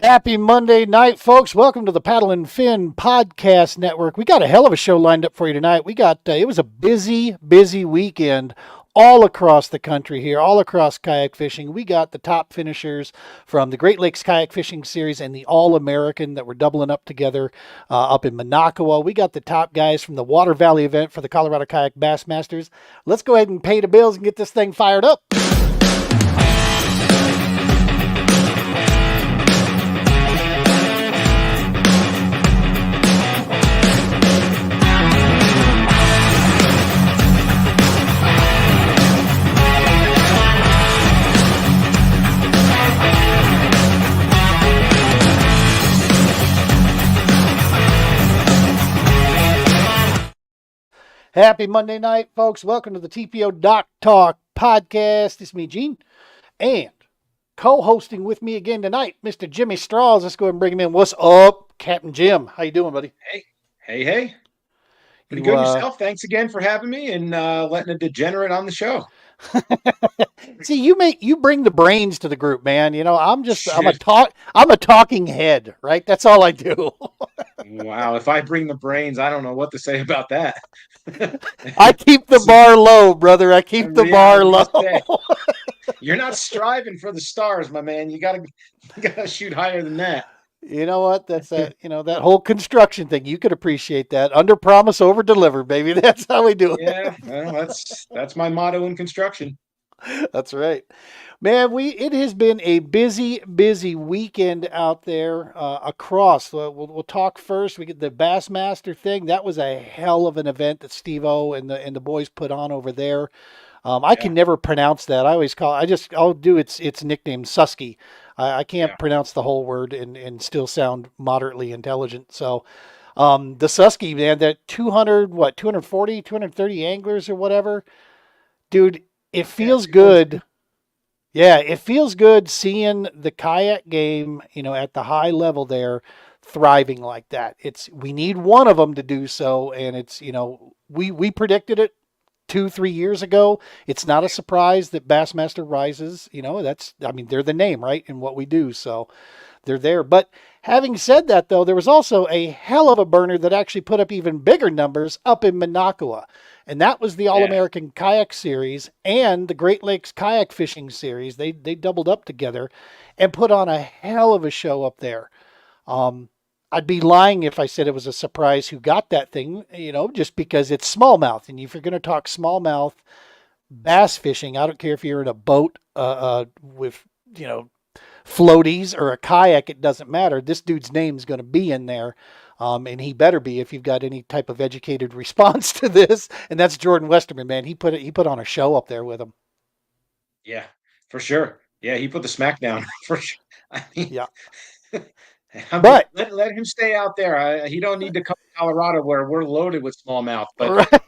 Happy Monday night, folks. Welcome to the Paddle and Fin Podcast Network. We got a hell of a show lined up for you tonight. It was a busy weekend all across the country here, all across kayak fishing. We got the top finishers from the Great Lakes Kayak Fishing Series and the All American that were doubling up together up in Minocqua. We got the top guys from the Water Valley event for the Colorado Kayak Bassmasters. Let's go ahead and pay the bills and get this thing fired up. Happy Monday night, folks. Welcome to the TPO Doc Talk podcast. It's me, Gene, and co-hosting with me again tonight, Mr. Jimmy Straws. Let's go ahead and bring him in. What's up, Captain Jim? How you doing, buddy? Hey. Pretty good yourself. Thanks again for having me and letting a degenerate on the show. See, you bring the brains to the group, man. You know, I'm a talking head, right? That's all I do. Wow, if I bring the brains, I don't know what to say about that. I keep the bar low, brother. I keep the bar low. You're not striving for the stars, my man. You gotta shoot higher than that. You know what? That's that whole construction thing. You could appreciate that. Under promise, over deliver, baby. That's how we do it. Yeah, well, that's my motto in construction. That's right. Man, it has been a busy weekend out there across. We'll talk first. We get the Bassmaster thing. That was a hell of an event that Steve-O and the boys put on over there. I can never pronounce that. I'll do its nickname, Susky. I can't pronounce the whole word and still sound moderately intelligent. So the Susky, man, that 240, 230 anglers or whatever. Dude, it feels good. Yeah, it feels good seeing the kayak game, at the high level there, thriving like that. We need one of them to do so, and we predicted it 2-3 years ago. It's not a surprise that Bassmaster rises. They're the name, right, in what we do, so they're there. But having said that, though, there was also a hell of a burner that actually put up even bigger numbers up in Minocqua. And that was the All American Kayak Series and the Great Lakes Kayak Fishing Series. They doubled up together and put on a hell of a show up there. I'd be lying if I said it was a surprise who got that thing, just because it's smallmouth. And if you're going to talk smallmouth bass fishing, I don't care if you're in a boat with, floaties or a kayak, it doesn't matter. This dude's name is going to be in there. And he better be if you've got any type of educated response to this. And that's Jordan Westerman, man. He put on a show up there with him. Yeah, for sure. Yeah, he put the smack down for sure. Yeah. But let him stay out there. He don't need to come to Colorado where we're loaded with smallmouth. But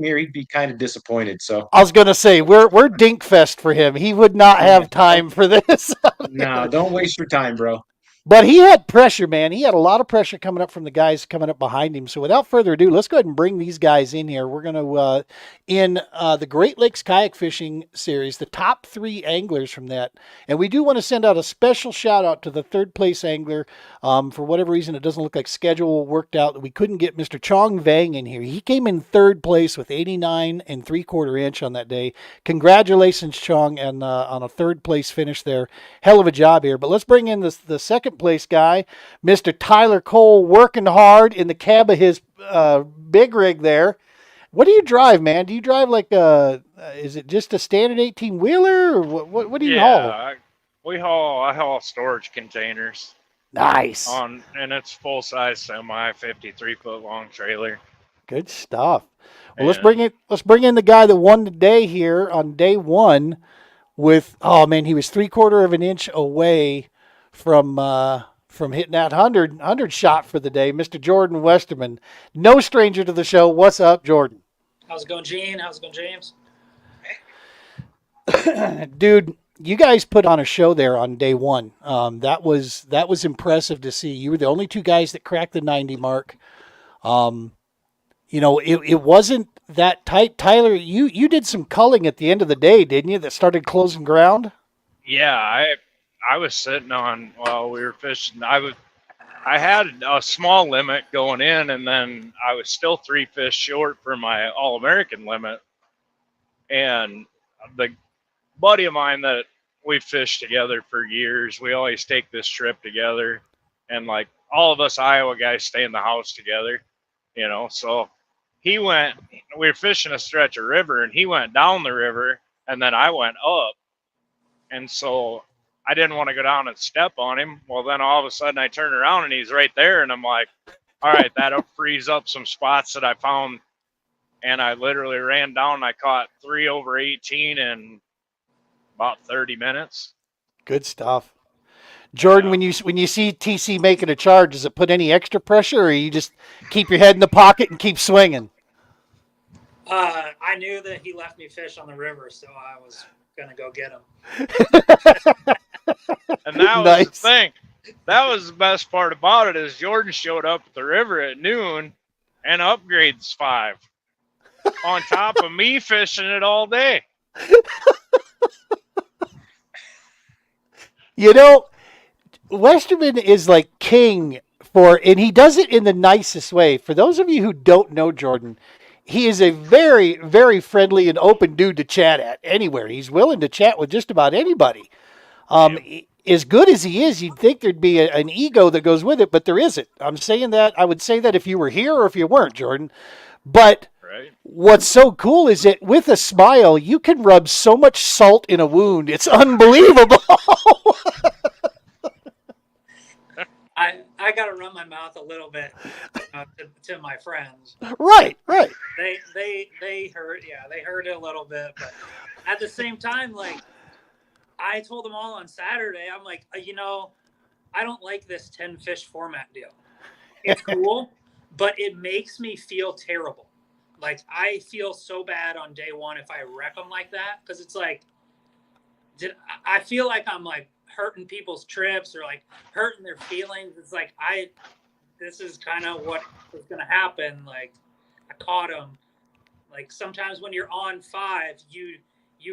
here he'd be kind of disappointed. So I was gonna say we're Dinkfest for him. He would not have time for this. No, don't waste your time, bro. But he had pressure, man. He had a lot of pressure coming up from the guys coming up behind him. So without further ado, let's go ahead and bring these guys in here. We're going to, in the Great Lakes Kayak Fishing Series, the top 3 anglers from that. And we do want to send out a special shout out to the 3rd place angler. For whatever reason, it doesn't look like schedule worked out that we couldn't get Mr. Chong Vang in here. He came in 3rd place with 89 3/4 inch on that day. Congratulations, Chong, on a 3rd place finish there. Hell of a job here. But let's bring in the 2nd place guy, Mr. Tyler Cole, working hard in the cab of his big rig there. What do you drive, man? Do you drive like is it just a standard 18-wheeler or what do you haul? I haul storage containers. Nice. And it's full size semi, 53-foot long trailer. Good stuff. Well, let's bring in the guy that won the day here on day 1 with, he was 3/4 of an inch away from hitting that 100 shot for the day, Mr. Jordan Westerman. No stranger to the show. What's up, Jordan? How's it going, Gene? How's it going, James? Dude, you guys put on a show there on day 1. That was impressive to see. You were the only 2 guys that cracked the 90 mark. It wasn't that tight. Tyler, you did some culling at the end of the day, didn't you, that started closing ground? Yeah, I was sitting on while we were fishing. I had a small limit going in, and then I was still 3 fish short for my All American limit. And the buddy of mine that we fished together for years, we always take this trip together, and like all of us Iowa guys stay in the house together, So he went. We were fishing a stretch of river, and he went down the river, and then I went up, and so I didn't want to go down and step on him. Well, then all of a sudden I turn around and he's right there, and I'm like, all right, that'll freeze up some spots that I found. And I literally ran down and I caught 3 over 18 in about 30 minutes. Good stuff. Jordan, when you see TC making a charge, does it put any extra pressure, or you just keep your head in the pocket and keep swinging? I knew that he left me fish on the river, so I was gonna go get him. And that was the thing. That was the best part about it, is Jordan showed up at the river at noon and upgrades 5 on top of me fishing it all day. Westerman is like king and he does it in the nicest way. For those of you who don't know Jordan, he is a very, very friendly and open dude to chat at anywhere. He's willing to chat with just about anybody. As good as he is, you'd think there'd be an ego that goes with it, but there isn't. I'm saying that. I would say that if you were here or if you weren't, Jordan. But what's so cool is that with a smile, you can rub so much salt in a wound. It's unbelievable. I got to run my mouth a little bit to my friends. Right. They heard, they heard it a little bit, but at the same time, like I told them all on Saturday, I'm like, I don't like this 10 fish format deal. It's cool, but it makes me feel terrible. Like I feel so bad on day one if I wreck them like that, because it's like, I feel like I'm like hurting people's trips or like hurting their feelings. It's like this is kind of what was going to happen. Like I caught them. Like sometimes when you're on 5, you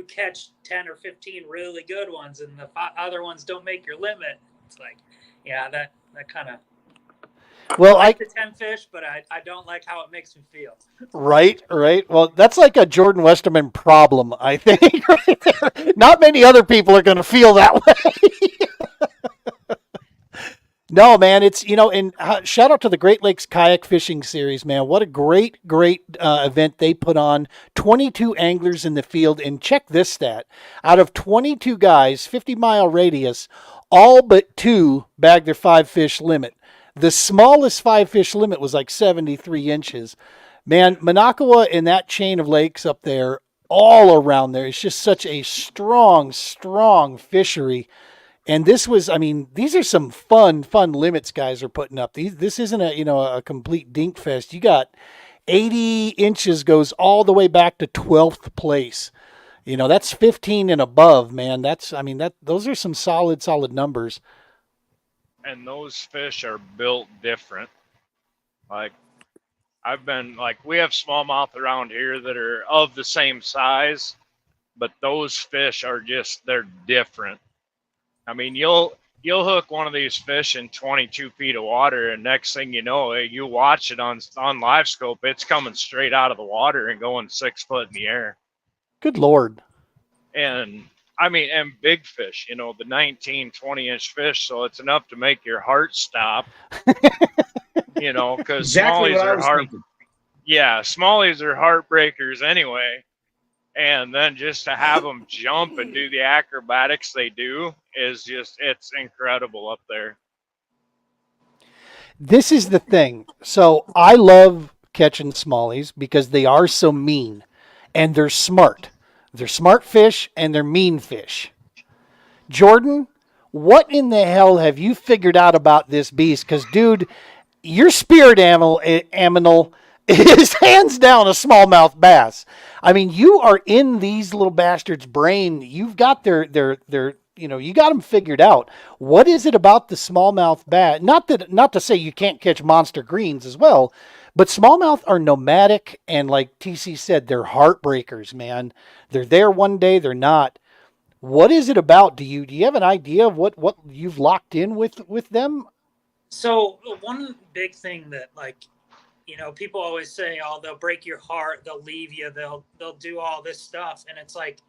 catch 10 or 15 really good ones, and the other ones don't make your limit. It's like, that kind of. Well, I like the 10 fish, but I don't like how it makes me feel. Right. Well, that's like a Jordan Westerman problem, I think. Right there. Not many other people are going to feel that way. No, man, it's, and shout out to the Great Lakes Kayak Fishing Series, man. What a great event they put on. 22 anglers in the field, and check this stat. Out of 22 guys, 50-mile radius, all but 2 bagged their 5-fish limit. The smallest 5-fish limit was like 73 inches. Man, Minocqua and that chain of lakes up there, all around there, it's just such a strong fishery. And this was, these are some fun limits guys are putting up. This isn't a complete dink fest. You got 80 inches goes all the way back to 12th place. That's 15 and above, man. Those are some solid numbers. And those fish are built different. Like we have smallmouth around here that are of the same size, but those fish are they're different. You'll hook one of these fish in 22 feet of water, and next thing you know, you watch it on live scope, it's coming straight out of the water and going 6 foot in the air. Good Lord. And and big fish, the 19, 20-inch fish, so it's enough to make your heart stop, because exactly smallies are heartbreakers anyway. And then just to have them jump and do the acrobatics they do is it's incredible up there. This is the thing. So I love catching smallies because they are so mean and they're smart. They're smart fish and they're mean fish. Jordan, what in the hell have you figured out about this beast? Because, dude, your spirit animal is hands down a smallmouth bass. You are in these little bastards' brain. You've got their you got them figured out. What is it about the smallmouth bass? Not to say you can't catch monster greens as well, but smallmouth are nomadic, and like TC said, they're heartbreakers, man. They're there one day, they're not. What is it about? Do you have an idea of what you've locked in with them? So one big thing that people always say, oh, they'll break your heart, they'll leave you, they'll do all this stuff, and it's like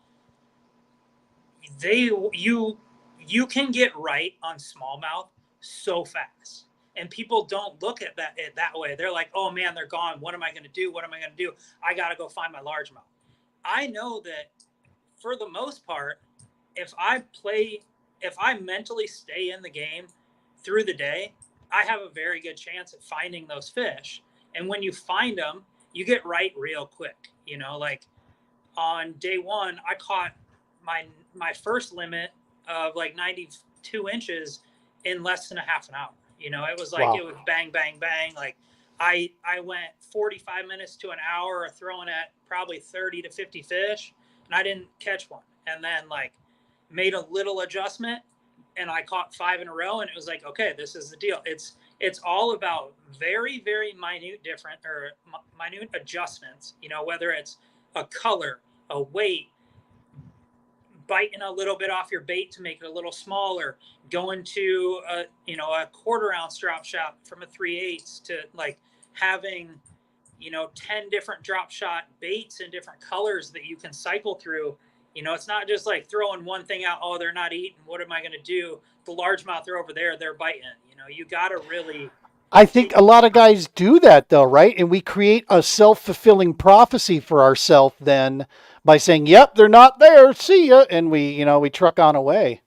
they you can get right on smallmouth so fast, and people don't look at that way. They're like, oh man, they're gone. What am I going to do? What am I going to do? I got to go find my largemouth. I know that for the most part, if I mentally stay in the game through the day, I have a very good chance at finding those fish. And when you find them, you get right real quick. Like on day one, I caught my first limit of like 92 inches in less than a half an hour. It was like, Wow. it was bang, bang, bang. Like I went 45 minutes to an hour throwing at probably 30 to 50 fish, and I didn't catch one. And then like made a little adjustment, and I caught 5 in a row, and it was like, okay, this is the deal. It's all about very, very minute minute adjustments, whether it's a color, a weight, biting a little bit off your bait to make it a little smaller, going to a quarter ounce drop shot from a 3/8 to like having 10 different drop shot baits in different colors that you can cycle through. It's not just like throwing one thing out, oh, they're not eating, what am I going to do? The largemouth are over there, they're biting. You got to really. I think a lot of guys do that though, right? And we create a self-fulfilling prophecy for ourselves then by saying, "Yep, they're not there. See ya," and we truck on away.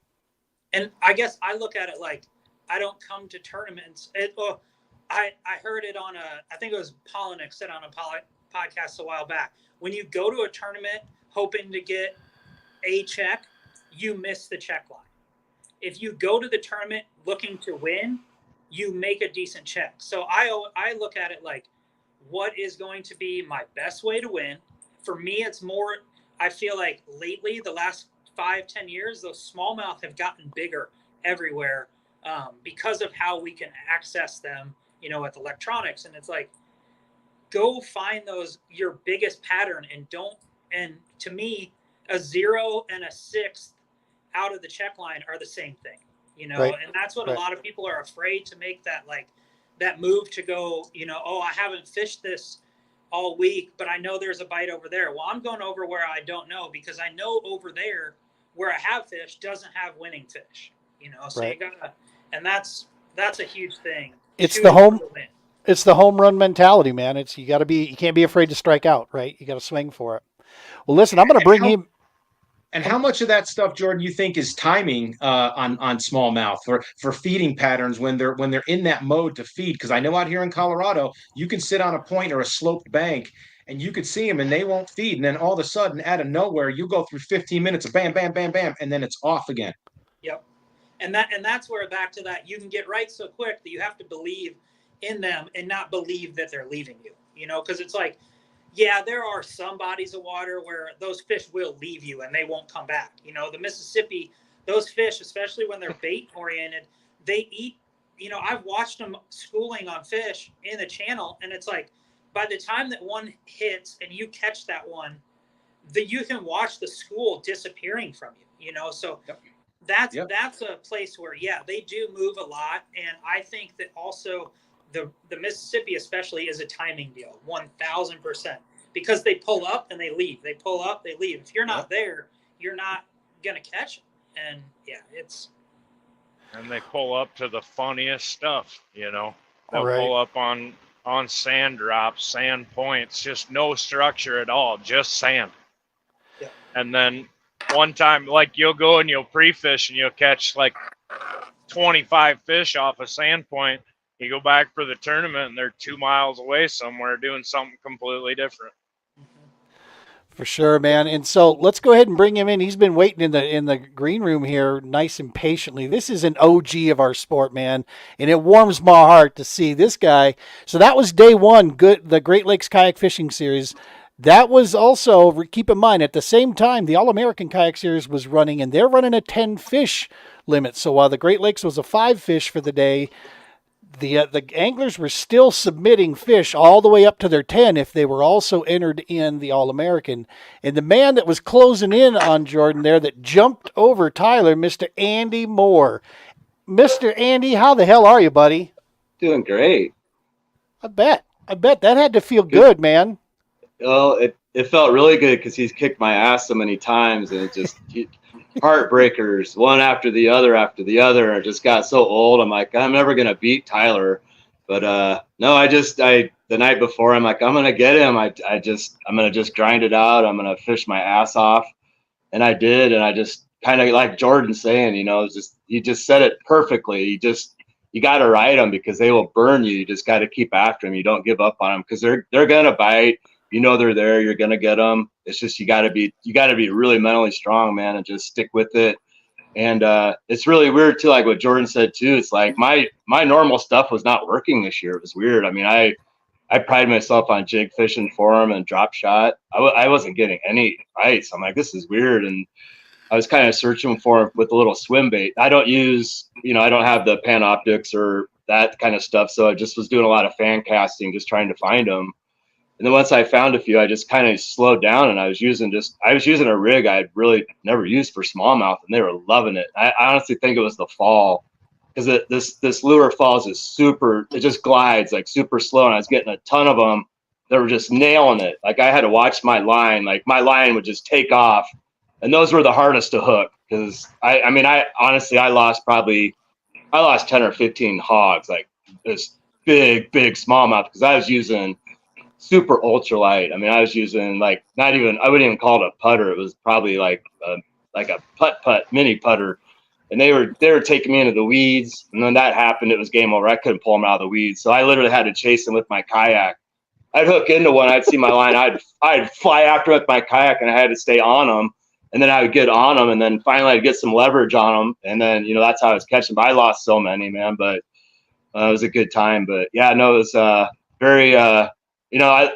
And I guess I look at it like, I don't come to tournaments. I heard it on I think it was Polinick said on a podcast a while back. When you go to a tournament hoping to get a check, you miss the check line. If you go to the tournament looking to win, you make a decent check. So I look at it like, what is going to be my best way to win? For me, it's more, I feel like lately, the last 5-10 years, those smallmouth have gotten bigger everywhere because of how we can access them, with electronics. And it's like, go find your biggest pattern, and to me, a 0 and a 6 out of the check line are the same thing, Right. and that's what Right. a lot of people are afraid to make, that move to go, oh, I haven't fished this all week, but I know there's a bite over there. Well, I'm going over where I don't know, because I know over there where I have fish doesn't have winning fish, so Right. you gotta, and that's a huge thing. It's Shooting the home for the win. it's the home run mentality, man. You can't be afraid to strike out, right? You got to swing for it. Well, listen, I'm going to bring him. And how much of that stuff, Jordan, you think is timing on smallmouth for feeding patterns when they're in that mode to feed? Because I know out here in Colorado, you can sit on a point or a sloped bank and you could see them and they won't feed, and then all of a sudden, out of nowhere, you go through 15 minutes of bam, bam, bam, bam, and then it's off again. Yep. And that's where, back to that, you can get right so quick that you have to believe in them and not believe that they're leaving you, because it's like, yeah, there are some bodies of water where those fish will leave you and they won't come back. The Mississippi, those fish, especially when they're bait oriented, they eat, I've watched them schooling on fish in the channel, and it's like, by the time that one hits and you catch that one, you can watch the school disappearing from you, so Yep. that's a place where, yeah, they do move a lot. And I think that also the Mississippi especially is a timing deal, 1000%, because they pull up and they leave. They pull up, they leave. If you're not there, you're not going to catch them. And yeah, And they pull up to the funniest stuff, They'll Right. pull up on sand drops, sand points, just no structure at all, just sand. Yeah. And then one time, like, you'll go and you'll pre-fish and you'll catch like 25 fish off a sand point. You go back for the tournament and they're 2 miles away somewhere doing something completely different. For sure, man. And so let's go ahead and bring him in. He's been waiting in the green room here, nice and patiently. This is an OG of our sport, man, and it warms my heart to see this guy. So that was day one, the Great Lakes Kayak Fishing Series. That was also, keep in mind, at the same time, the All American Kayak Series was running, and they're running a 10 fish limit. So while the Great Lakes was a 5 fish for the day, the anglers were still submitting fish all the way up to their 10 if they were also entered in the All American. And the man that was closing in on Jordan there that jumped over Tyler, Mr. Andy Moore. Mr. Andy, how the hell are you, buddy? Doing great. I bet that had to feel good, man. Well, it felt really good because he's kicked my ass so many times, and it just heartbreakers, one after the other after the other. I just got so old. I'm like, I'm never gonna beat Tyler. But no, the night before, I'm like, I'm gonna get him. I'm gonna just grind it out. I'm gonna fish my ass off, and I did. And I just kind of like Jordan saying, you just said it perfectly. You got to ride them because they will burn you. You just got to keep after them. You don't give up on them because they're gonna bite. They're there. You're gonna get them. It's just you got to be really mentally strong, man, and just stick with it. And it's really weird too, like what Jordan said too. It's like my normal stuff was not working this year. It was weird. I mean, I pride myself on jig fishing for them and drop shot. I wasn't getting any bites. I'm like, this is weird. And I was kind of searching for them with a little swim bait. I don't have the Panoptics or that kind of stuff. So I just was doing a lot of fan casting, just trying to find them. And then once I found a few, I just kind of slowed down, and I was using a rig I'd really never used for smallmouth, and they were loving it. I honestly think it was the fall, because this lure falls it just glides like super slow, and I was getting a ton of them that were just nailing it. Like I had to watch my line, like my line would just take off, and those were the hardest to hook because I lost 10 or 15 hogs, like this big smallmouth, because I was using super ultralight. I mean, I was using I wouldn't even call it a putter. It was probably like a putt mini putter, and they were taking me into the weeds. And when that happened, it was game over. I couldn't pull them out of the weeds, so I literally had to chase them with my kayak. I'd hook into one, I'd see my line, I'd fly after with my kayak, and I had to stay on them. And then I would get on them, and then finally I'd get some leverage on them, and then that's how I was catching. But I lost so many, man. But it was a good time. But yeah, no, it was very. I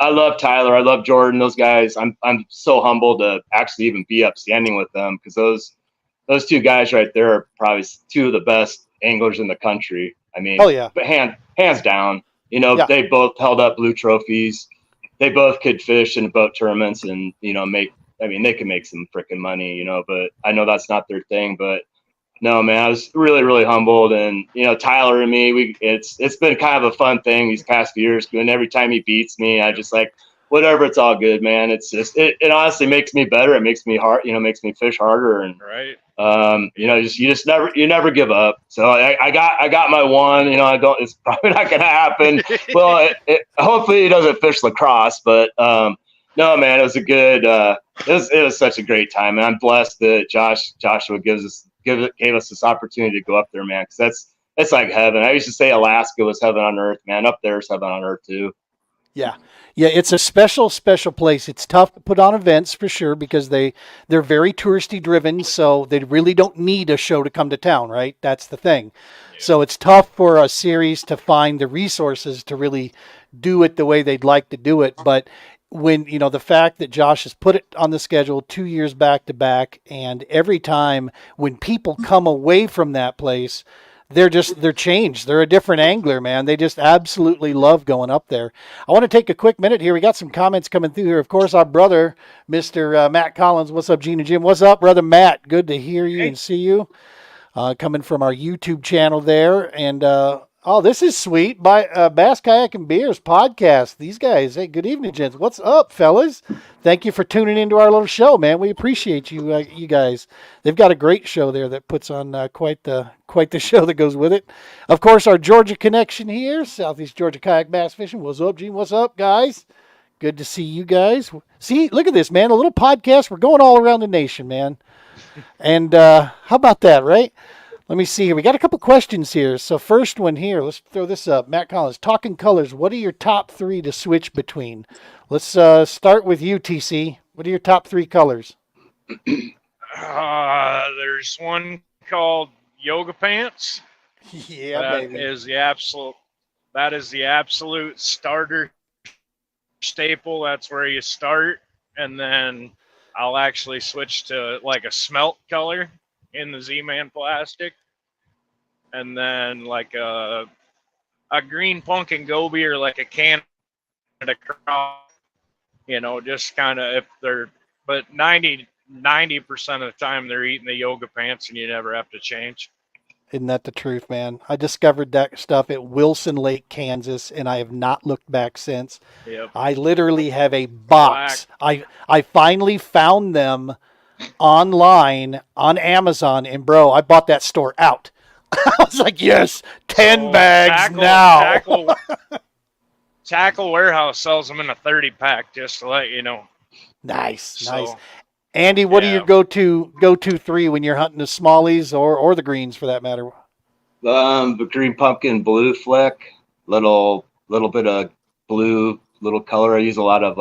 love Tyler. I love Jordan. Those guys. I'm so humbled to actually even be upstanding with them, because those two guys right there are probably two of the best anglers in the country. I mean, oh yeah, but hands down. They both held up blue trophies. They both could fish in boat tournaments and they can make some freaking money. But I know that's not their thing. But no, man, I was really, really humbled. And, Tyler and me, it's been kind of a fun thing these past few years. And every time he beats me, I just like, whatever, it's all good, man. It's just, it honestly makes me better. It makes me makes me fish harder. And, right. You never give up. So I got my one, it's probably not going to happen. Well, hopefully he doesn't fish lacrosse, but, no, man, it was a good, it was such a great time. And I'm blessed that Joshua gave us this opportunity to go up there, man. Cause it's like heaven. I used to say Alaska was heaven on earth, man. Up there is heaven on earth too. Yeah. Yeah, it's a special place. It's tough to put on events for sure because they're very touristy driven, so they really don't need a show to come to town, right? That's the thing. Yeah. So it's tough for a series to find the resources to really do it the way they'd like to do it. But when, the fact that Josh has put it on the schedule 2 years back to back, and every time when people come away from that place, they're changed. They're a different angler, man. They just absolutely love going up there. I want to take a quick minute here. We got some comments coming through here. Of course, our brother, Mr. Matt Collins. What's up, Gene and Jim? What's up, brother Matt? Good to hear you and see you. Coming from our YouTube channel there. And, this is sweet. By Bass Kayak and Beers podcast. These guys. Hey, good evening, gents. What's up, fellas? Thank you for tuning into our little show, man. We appreciate you, you guys. They've got a great show there that puts on quite the show that goes with it. Of course, our Georgia connection here, Southeast Georgia Kayak Bass Fishing. What's up, Gene? What's up, guys? Good to see you guys. See, look at this, man. A little podcast. We're going all around the nation, man. And how about that, right? Let me see here. We got a couple questions here. So first one here, let's throw this up. Matt Collins, talking colors. What are your top three to switch between? Let's start with you, TC. What are your top three colors? There's one called Yoga Pants. Yeah, that baby. That is the absolute starter staple. That's where you start. And then I'll actually switch to like a smelt color in the Z-Man plastic, and then like a a green pumpkin goby or like a Canada craw, just kind of if they're, but 90% of the time they're eating the yoga pants and you never have to change. Isn't that the truth, man? I discovered that stuff at Wilson Lake, Kansas, and I have not looked back since. Yep. I literally have a Black. box. I finally found them online on Amazon, and bro, I bought that store out. I was like, yes, 10 bags now. Tackle Warehouse sells them in a 30 pack, just to let you know. Nice. Andy, what are your go-to three when you're hunting the smallies or the greens for that matter? The green pumpkin blue flick, little bit of blue, little color. I use a lot of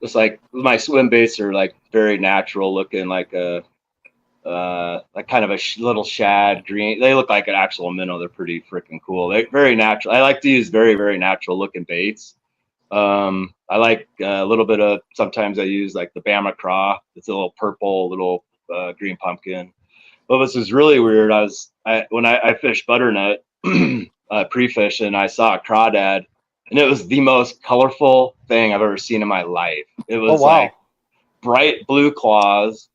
just like my swim baits are like very natural looking, like a like kind of a little shad green. They look like an actual minnow. They're pretty freaking cool. They're very natural. I like to use very, very natural looking baits. I like a little bit of, sometimes I use like the Bama craw. It's a little purple, little green pumpkin. But this is really weird. When I fished butternut pre-fish, and I saw a crawdad, and it was the most colorful thing I've ever seen in my life. It was like bright blue claws,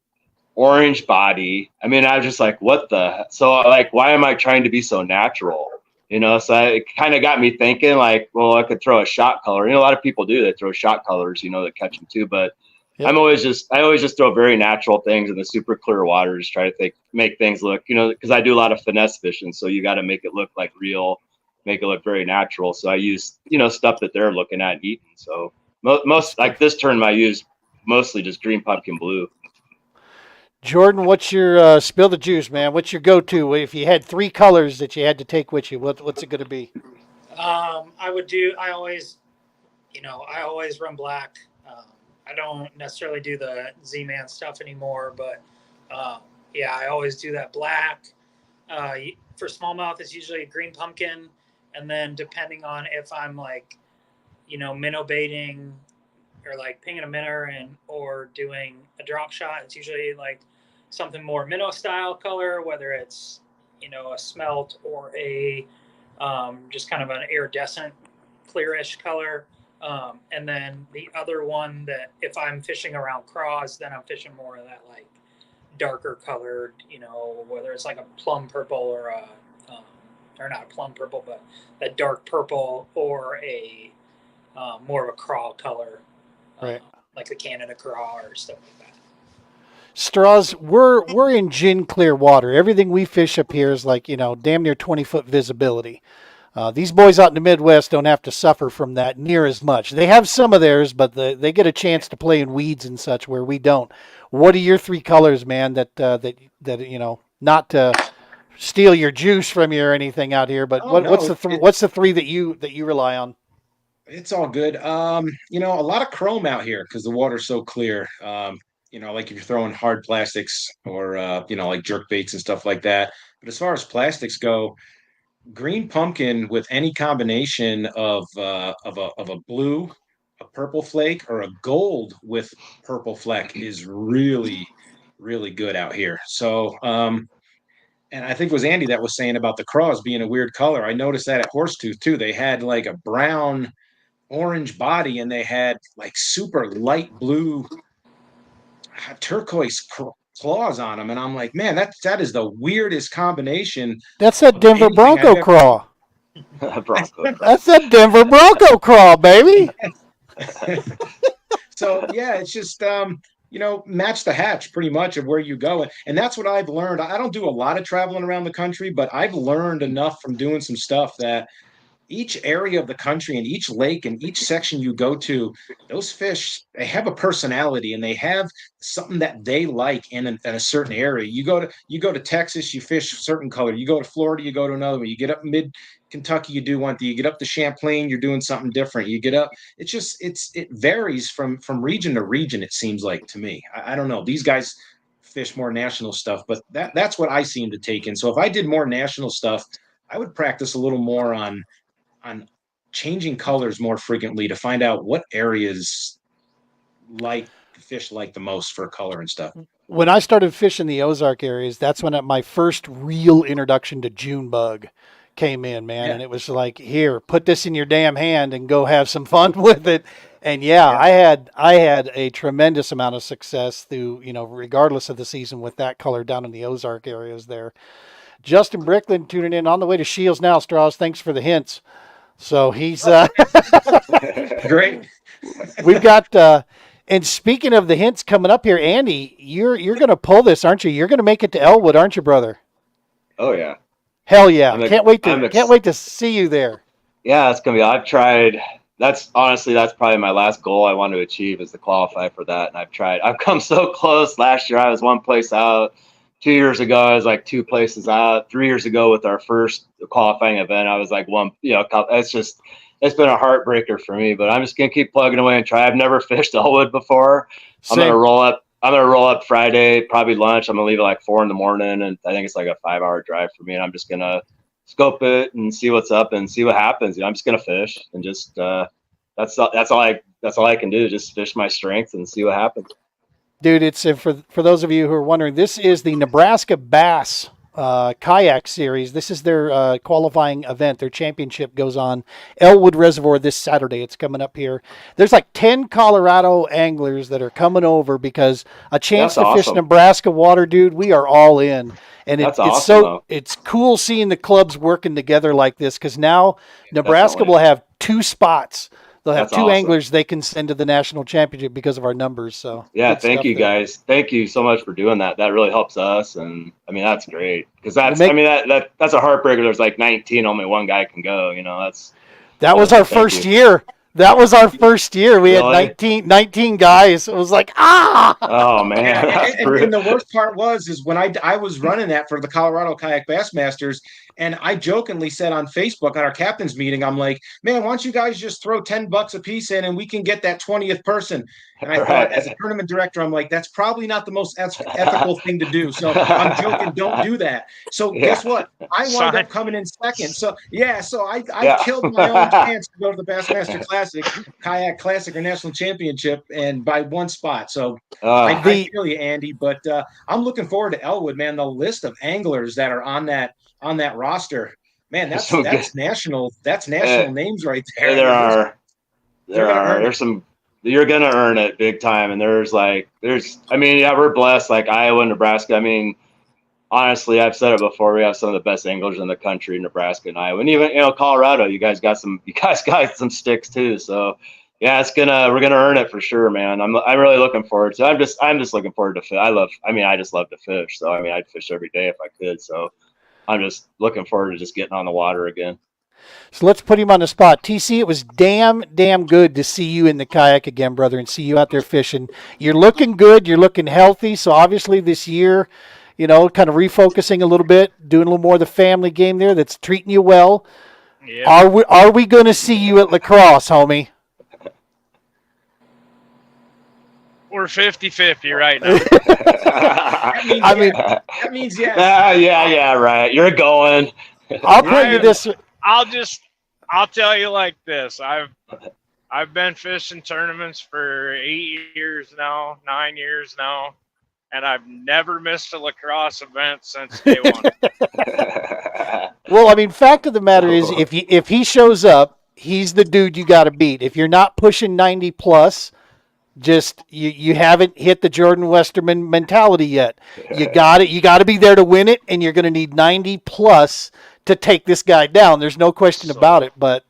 orange body. I mean, I was just like, what the? So like, why am I trying to be so natural? So it kind of got me thinking like, well, I could throw a shot color. A lot of people do. They throw shot colors, that catch them too. But yep. I always just throw very natural things in the super clear waters, try to make things look, because I do a lot of finesse fishing. So you got to make it look like real, make it look very natural. So I use, stuff that they're looking at and eating. So most like this tournament, I use mostly just green pumpkin blue. Jordan, what's your spill the juice, man? What's your go-to if you had three colors that you had to take with you? What's it going to be? I always run black. I don't necessarily do the Z-Man stuff anymore, but I always do that black. For smallmouth, it's usually a green pumpkin, and then depending on if I'm like, minnow baiting or like pinging a minnow or doing a drop shot, it's usually like something more minnow style color, whether it's a smelt or a just kind of an iridescent clearish color. And then the other one that if I'm fishing around craws, then I'm fishing more of that like darker colored, whether it's like a plum purple or or not a plum purple, but a dark purple or a more of a craw color, right? Like the Canada craw or stuff like that. Straws, we're in gin clear water. Everything we fish up here is like, damn near 20-foot visibility. These boys out in the Midwest don't have to suffer from that near as much. They have some of theirs, but they get a chance to play in weeds and such where we don't. What are your three colors, man, that not to steal your juice from you or anything out here, but what's the three that you rely on? It's all good. A lot of chrome out here because the water's so clear. Like if you're throwing hard plastics or like jerk baits and stuff like that. But as far as plastics go, green pumpkin with any combination of a blue, a purple flake, or a gold with purple fleck is really, really good out here. So, and I think it was Andy that was saying about the craws being a weird color. I noticed that at Horsetooth too. They had like a brown orange body and they had like super light blue turquoise claws on them, and I'm like, man, that is the weirdest combination. That's that Denver Bronco craw. That's that Denver Bronco craw, baby. So yeah, it's just match the hatch pretty much of where you go, and that's what I've learned. I don't do a lot of traveling around the country, but I've learned enough from doing some stuff that each area of the country and each lake and each section you go to, those fish, they have a personality and they have something that they like in a certain area. You go to Texas, you fish a certain color. You go to Florida, you go to another one. You get up mid Kentucky, you do one thing. You get up to Champlain, you're doing something different. You get up, it varies from region to region, it seems like to me. I don't know. These guys fish more national stuff, but that's what I seem to take in. So if I did more national stuff, I would practice a little more on changing colors more frequently to find out what areas like fish like the most for color and stuff. When I started fishing the Ozark areas, that's when my first real introduction to June bug came in, man, Yeah. and it was like, here, put this in your damn hand and go have some fun with it. And yeah, Yeah. I had a tremendous amount of success through, regardless of the season with that color down in the Ozark areas there. Justin Brickland tuning in on the way to Shields now, Strauss. Thanks for the hints. So he's Great. we've got and speaking of the hints coming up here, Andy, you're gonna pull this, aren't you? You're gonna make it to Elwood, aren't you, brother? Oh yeah. Hell yeah. I'm ex- Can't wait I'm to ex- can't wait to see you there. Yeah, it's gonna be. I've tried. That's probably my last goal I want to achieve is to qualify for that. And I've tried. I've come so close. Last year I was one place out. 2 years ago I was like 2 places out. 3 years ago with our first qualifying event I was like one. It's been a heartbreaker for me. But I'm just gonna keep plugging away and try. I've never fished Elwood before. I'm Same. gonna roll up Friday, probably lunch. I'm gonna leave at like 4 a.m, and I think it's like a 5-hour drive for me. And I'm just gonna scope it and see what's up and see what happens. I'm just gonna fish and just that's all I can do. Just fish my strength and see what happens. Dude, it's for those of you who are wondering, this is the Nebraska Bass Kayak Series. This is their qualifying event. Their championship goes on Elwood Reservoir this Saturday. It's coming up here. There's like 10 Colorado anglers that are coming over because a chance That's to fish awesome. Nebraska water, dude. We are all in, and That's it's awesome, though. it's cool seeing the clubs working together like this because now Nebraska Definitely. will have 2 spots. They'll have That's 2 awesome. anglers they can send to the national championship because of our numbers. So Yeah, good thank stuff you there. guys. Thank you so much for doing that. That really helps us, and I mean that's great because that's make- I mean that's a heartbreaker. There's like 19, only one guy can go. That was our thank first you. year. That was our first year. We Really? had 19 guys. It was like, Oh man, Yeah, that's and brutal. the worst part is when I was running that for the Colorado Kayak Bassmasters, and I jokingly said on Facebook on our captain's meeting, I'm like, man, why don't you guys just throw $10 a piece in and we can get that 20th person? And I thought, as a tournament director, I'm like, that's probably not the most ethical thing to do. So I'm joking, don't do that. So guess what? I wound up coming in second. So I killed my own chance to go to the Bassmaster Classic, Kayak Classic or National Championship, and by 1 spot. So I feel you, Andy, but I'm looking forward to Elwood, man. The list of anglers that are on that roster, man, that's national names right there. There's some. You're gonna earn it big time, and we're blessed. Like Iowa and Nebraska. I mean, honestly, I've said it before. We have some of the best anglers in the country, Nebraska and Iowa, and even Colorado. You guys got some sticks too. So yeah, we're gonna earn it for sure, man. I'm really looking forward to it. I'm just looking forward to fish. I just love to fish. So I'd fish every day if I could. So I'm just looking forward to just getting on the water again. So let's put him on the spot. TC, it was damn good to see you in the kayak again, brother, and see you out there fishing. You're looking good. You're looking healthy. So obviously this year, kind of refocusing a little bit, doing a little more of the family game there. That's treating you well. Yeah. Are we going to see you at lacrosse, homie? We're 50-50 right now. That means yes. Yeah, right. You're going. I'll tell you this. I'll tell you like this. I've been fishing tournaments for 8 years now, 9 years now, and I've never missed a lacrosse event since day one. Well, I mean, fact of the matter is, if he shows up, he's the dude you got to beat. If you're not pushing 90 plus, just you haven't hit the Jordan Westerman mentality yet. You got to be there to win it, and you're going to need 90 plus to take this guy down. There's no question about it. But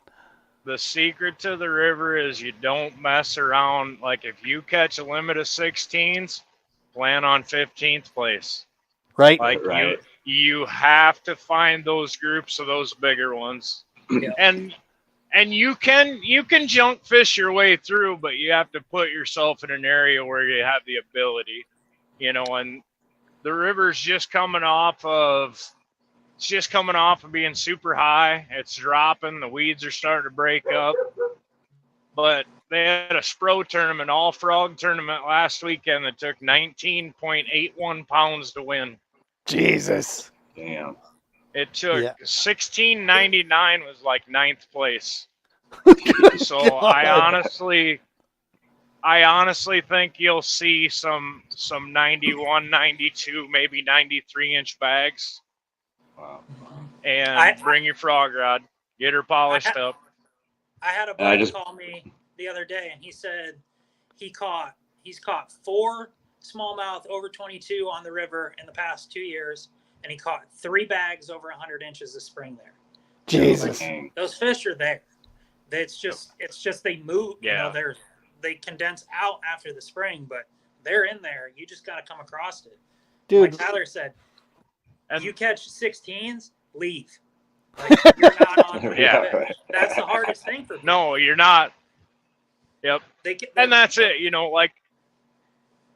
the secret to the river is you don't mess around. Like if you catch a limit of 16s, plan on 15th place. Right. Like right. You have to find those groups of those bigger ones. Yeah. And you can junk fish your way through, but you have to put yourself in an area where you have the ability, and the river's just coming off of being super high. It's dropping. The weeds are starting to break up. But they had a Spro tournament, all frog tournament last weekend that took 19.81 pounds to win. Jesus. Damn. It took 16.99 was like 9th place. So I honestly think you'll see some 91, 92, maybe 93 inch bags. Wow. And bring your frog rod, get her polished up. I had a buddy call me the other day, and he said he's caught 4 smallmouth over 22 on the river in the past 2 years, and he caught 3 bags over 100 inches this spring there. Jesus. Those fish are there. It's just they move. Yeah. You know, they condense out after the spring, but they're in there. You just got to come across it. Dude. Like Tyler said, And you catch 16s, leave. Like, you're not on. Yeah. That's the hardest thing for people. No, you're not. Yep. And that's it. You know, like,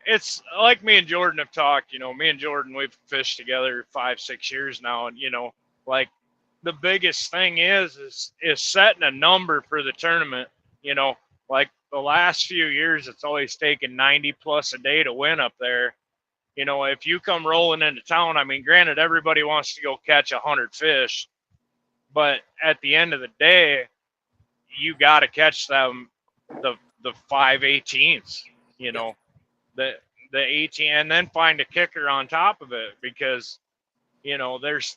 it's like me and Jordan have talked. You know, me and Jordan, we've fished together 5-6 years now, and you know, like, the biggest thing is setting a number for the tournament. You know, like the last few years, it's always taken 90 plus a day to win up there. You know, if you come rolling into town, I mean, granted, everybody wants to go catch 100 fish, but at the end of the day, you got to catch them the 5/18s, you know, the 18, and then find a kicker on top of it, because, you know, there's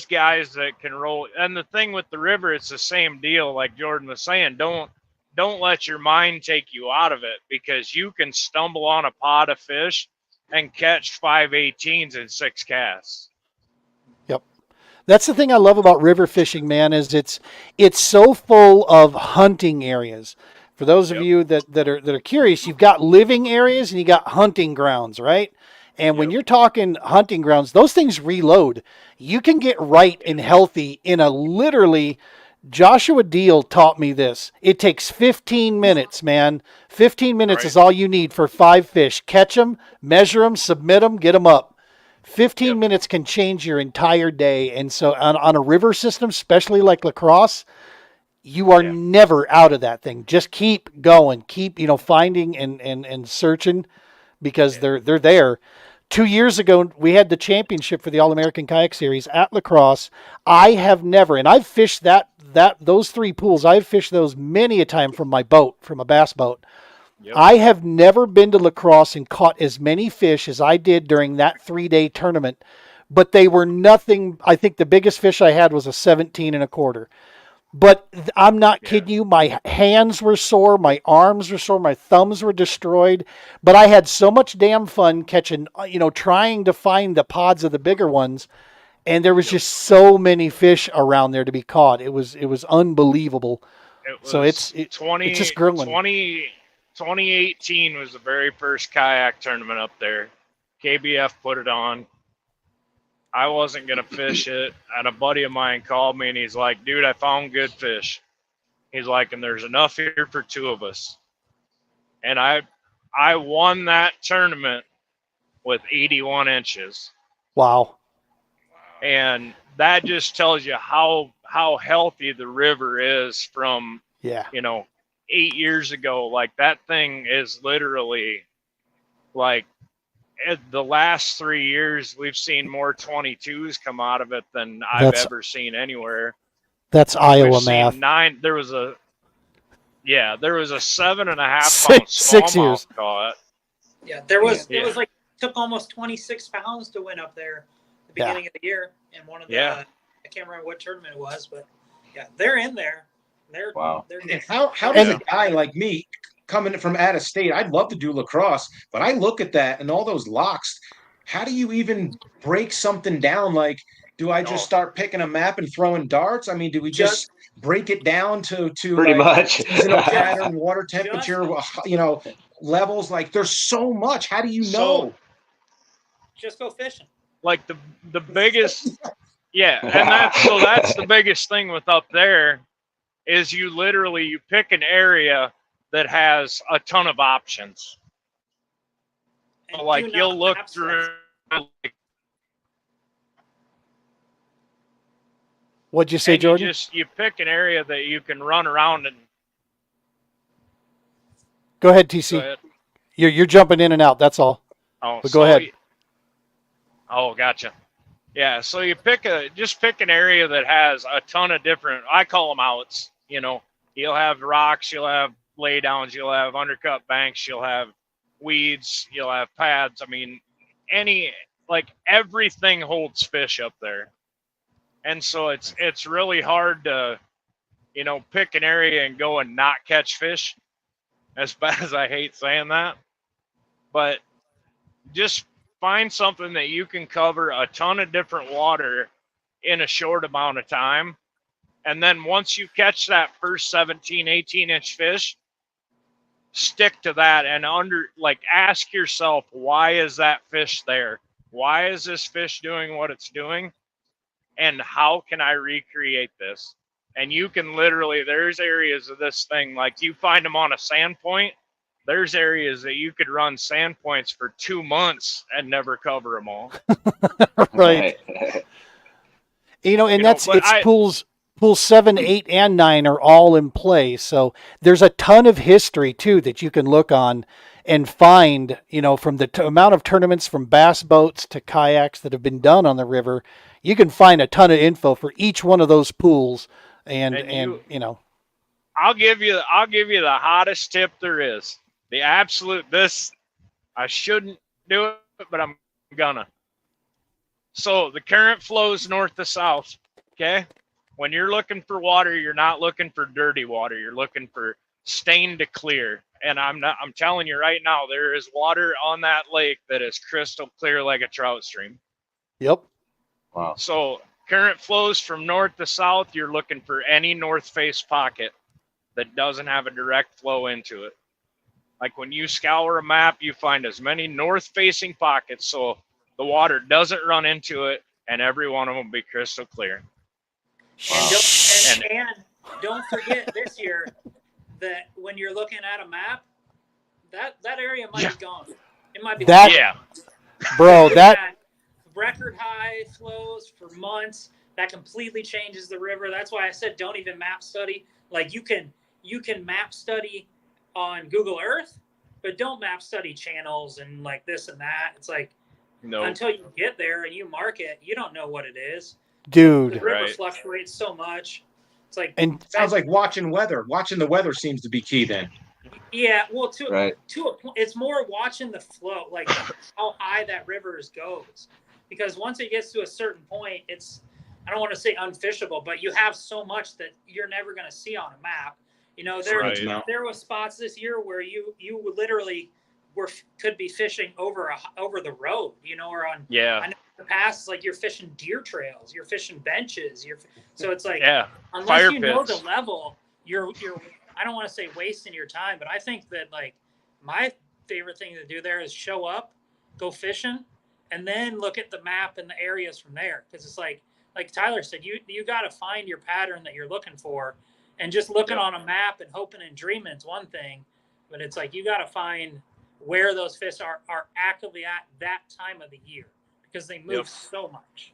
guys that can roll. And the thing with the river, it's the same deal. Like Jordan was saying, don't let your mind take you out of it, because you can stumble on a pod of fish and catch 5/18s in 6 casts. Yep. That's the thing I love about river fishing, man, is it's so full of hunting areas. For those of you that are curious, you've got living areas and you got hunting grounds, right? And when you're talking hunting grounds, those things reload. You can get right and healthy in a literally, Joshua Deal taught me this. It takes 15 minutes, man. 15 minutes is all you need for 5 fish. Catch them, measure them, submit them, get them up. 15 minutes can change your entire day. And so on a river system, especially like La Crosse, you are never out of that thing. Just keep going. Keep, finding and searching, because they're there. 2 years ago, we had the championship for the All American Kayak Series at La Crosse. I have never, and I've fished those 3 pools. I've fished those many a time from my boat, from a bass boat. Yep. I have never been to La Crosse and caught as many fish as I did during that 3-day tournament, but they were nothing. I think the biggest fish I had was a 17 1/4. But I'm not kidding you. My hands were sore. My arms were sore. My thumbs were destroyed. But I had so much damn fun catching, trying to find the pods of the bigger ones. And there was just so many fish around there to be caught. It was unbelievable. So it's just growing. 2018 was the very first kayak tournament up there. KBF put it on. I wasn't going to fish it, and a buddy of mine called me, and he's like, dude, I found good fish. He's like, and there's enough here for 2 of us. And I won that tournament with 81 inches. Wow. And that just tells you how healthy the river is from, 8 years ago. Like, that thing is literally, like, the last 3 years, we've seen more 22s come out of it than I've ever seen anywhere. That's Iowa math. 9. There was a 7.5 pound 6 years caught. Yeah, there was. It was like, took almost 26 pounds to win up there at the beginning of the year in one of the. I can't remember what tournament it was, but they're in there. They're How does a guy like me, coming from out of state, I'd love to do La Crosse, but I look at that and all those locks. How do you even break something down? Like, do I just start picking a map and throwing darts? I mean, do we just break it down to pretty much seasonal pattern, water temperature, levels? Like, there's so much. How do you know? Just go fishing. Like the biggest, and that's the biggest thing with up there is you pick an area that has a ton of options. So, like, you'll look through. What'd you say, Jordan? You pick an area that you can run around and. Go ahead, TC. Go ahead. You're jumping in and out. That's all. Oh, but go ahead. Gotcha. Yeah, so you pick an area that has a ton of different. I call them outs. You'll have rocks, you'll have laydowns, you'll have undercut banks, you'll have weeds, you'll have pads. I mean, everything holds fish up there. And so it's really hard to, pick an area and go and not catch fish, as bad as I hate saying that. But just find something that you can cover a ton of different water in a short amount of time. And then once you catch that first 17, 18-inch fish, stick to that and ask yourself, why is that fish there? Why is this fish doing what it's doing? And how can I recreate this? And you can literally, there's areas of this thing, like you find them on a sand point. There's areas that you could run sand points for 2 months and never cover them all. Right. And pools 7, 8, and 9 are all in play. So there's a ton of history too that you can look on and find, from the amount of tournaments from bass boats to kayaks that have been done on the river. You can find a ton of info for each one of those pools, and I'll give you the hottest tip there is. The absolute, I shouldn't do it, but I'm gonna. So the current flows north to south. Okay, when you're looking for water, you're not looking for dirty water. You're looking for stained to clear. And I'm telling you right now, there is water on that lake that is crystal clear like a trout stream. Yep. Wow. So current flows from north to south, you're looking for any north face pocket that doesn't have a direct flow into it. Like when you scour a map, you find as many north facing pockets so the water doesn't run into it, and every one of them will be crystal clear. Wow. And don't forget this year that when you're looking at a map, that area might be gone. It might be that. Yeah, bro. That record high flows for months. That completely changes the river. That's why I said don't even map study. Like you can map study on Google Earth, but don't map study channels and like this and that. It's like until you get there and you mark it, you don't know what it is. Dude. The river fluctuates so much. It's like sounds like watching weather. Watching the weather seems to be key then. Yeah, well, to a point, it's more watching the flow, like how high that river goes. Because once it gets to a certain point, it's, I don't want to say unfishable, but you have so much that you're never going to see on a map. There was spots this year where you literally could be fishing over the road, or on I know the past, like you're fishing deer trails, you're fishing benches, so it's like unless fire you know pits. the level, you're I don't want to say wasting your time, but I think that like my favorite thing to do there is show up, go fishing, and then look at the map and the areas from there. Because it's like Tyler said, you got to find your pattern that you're looking for, and just looking on a map and hoping and dreaming is one thing, but it's like you got to find where those fish are actively at that time of the year because they move so much.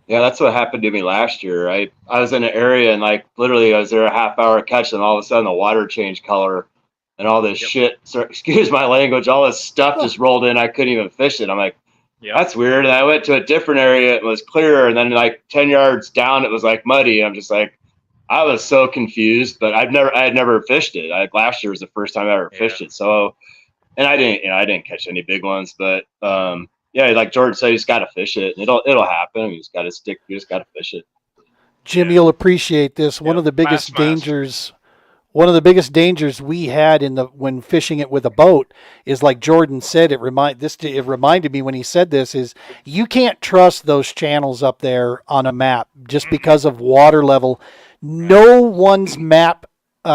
Yeah, that's what happened to me last year. I was in an area and like literally I was there a half hour catching, and all of a sudden the water changed color and all this shit, excuse my language, all this stuff just rolled in. I couldn't even fish it. I'm like, that's weird. And I went to a different area. It was clearer. And then like 10 yards down, it was like muddy. I'm just like, I was so confused, but I had never fished it. Last year was the first time I ever fished it. So, and I didn't catch any big ones, but, like Jordan said, you just got to fish it. It'll happen. You just got to stick. You just got to fish it. Jim, you'll appreciate this. One of the biggest dangers we had when fishing it with a boat is, like Jordan said, it reminded me when he said this, is you can't trust those channels up there on a map just because of water level. No one's map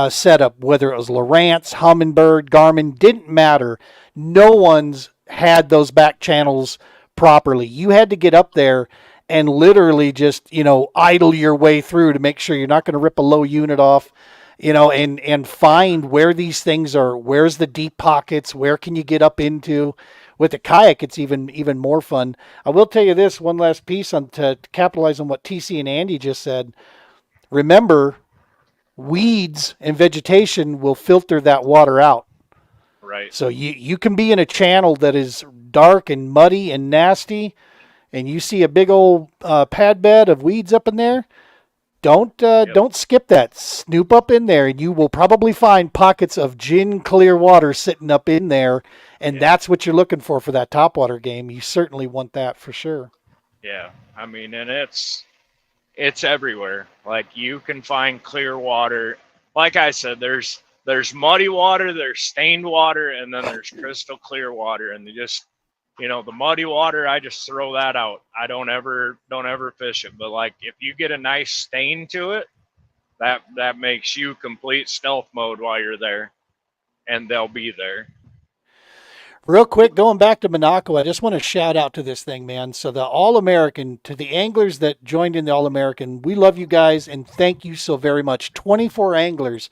setup, whether it was Lowrance, Humminbird, Garmin, didn't matter. No one's had those back channels properly. You had to get up there and literally just, idle your way through to make sure you're not going to rip a low unit off, and find where these things are. Where's the deep pockets? Where can you get up into? With a kayak, it's even more fun. I will tell you this, one last piece to capitalize on what TC and Andy just said. Remember, weeds and vegetation will filter that water out. Right. So you can be in a channel that is dark and muddy and nasty, and you see a big old pad bed of weeds up in there. Don't skip that. Snoop up in there, and you will probably find pockets of gin clear water sitting up in there, and that's what you're looking for that topwater game. You certainly want that for sure. Yeah, I mean, and it's it's everywhere. Like you can find clear water. Like I said, there's muddy water, there's stained water, and then there's crystal clear water. And they just, the muddy water, I just throw that out. I don't ever fish it. But like if you get a nice stain to it, that makes you complete stealth mode while you're there, and they'll be there. Real quick, going back to Monaco, I just want to shout out to this thing, man. So the All American, to the anglers that joined in the All American, we love you guys and thank you so very much. 24 anglers.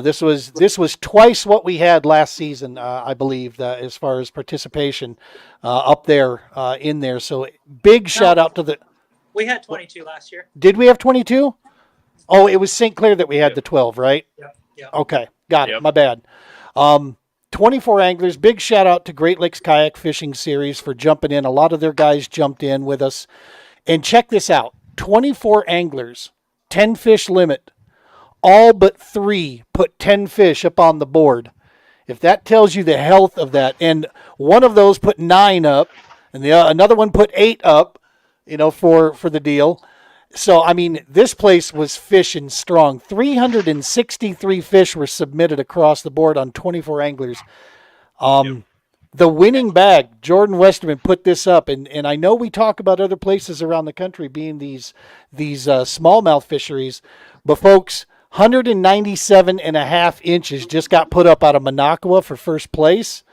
This was twice what we had last season, I believe, as far as participation up there in there. So big shout out to the. We had 22 last year. Did we have 22? Oh, it was St. Clair that we had the 12, right? Yeah. Okay, got it. My bad. 24 anglers. Big shout out to Great Lakes Kayak Fishing Series for jumping in. A lot of their guys jumped in with us. And check this out. 24 anglers, 10 fish limit. All but 3 put 10 fish up on the board. If that tells you the health of that, and one of those put 9 up, and another one put 8 up, for the deal. So, I mean, this place was fishing strong. 363 fish were submitted across the board on 24 anglers. The winning bag, Jordan Westerman put this up, and I know we talk about other places around the country being these smallmouth fisheries, but folks, 197.5 inches just got put up out of Monaco for first place.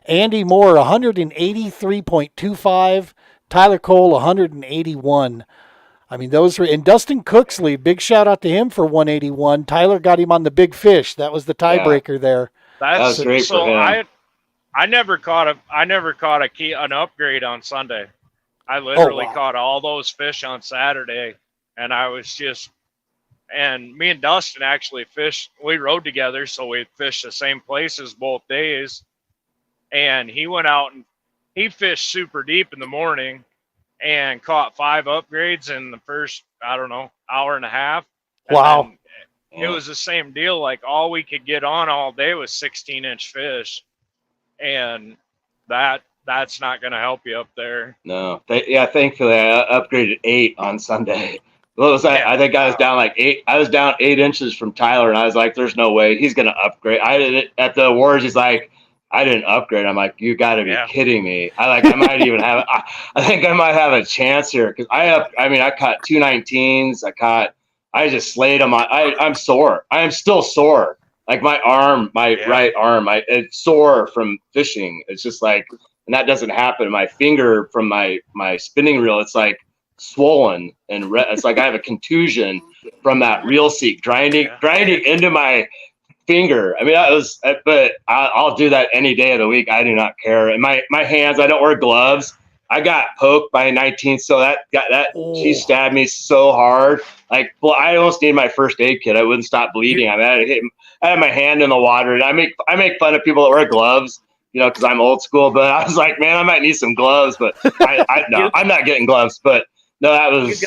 Andy Moore, 183.25. Tyler Cole, 181. I mean, those were, and Dustin Cooksley, big shout out to him for 181. Tyler got him on the big fish. That was the tiebreaker there. That was great for him. I never caught an upgrade on Sunday. I literally caught all those fish on Saturday, and I was just, and me and Dustin actually fished. We rode together, so we fished the same places both days. And he went out and he fished super deep in the morning and caught 5 upgrades in the first, hour and a half. And wow. It was the same deal. Like all we could get on all day was 16-inch fish. And that's not going to help you up there. No. Thankfully I upgraded 8 on Sunday. What was that? I think I was down like 8. I was down 8 inches from Tyler, and I was like, there's no way he's going to upgrade. I did it at the awards. He's like, I didn't upgrade. I'm like, you got to be kidding me. I might even have. I think I might have a chance here because I caught 219s. I just slayed them. I'm sore. I am still sore. Like my arm, right arm, it's sore from fishing. It's just like, and that doesn't happen. My finger from my spinning reel, it's like swollen and it's like I have a contusion from that reel seat grinding into my finger. I mean, but I'll do that any day of the week. I do not care. And my hands, I don't wear gloves. I got poked by a 19, so she stabbed me so hard. Like, well, I almost need my first aid kit. I wouldn't stop bleeding. I had my hand in the water, and I make fun of people that wear gloves, because I'm old school. But I was like, man, I might need some gloves. But no, I'm not getting gloves. But no, that was.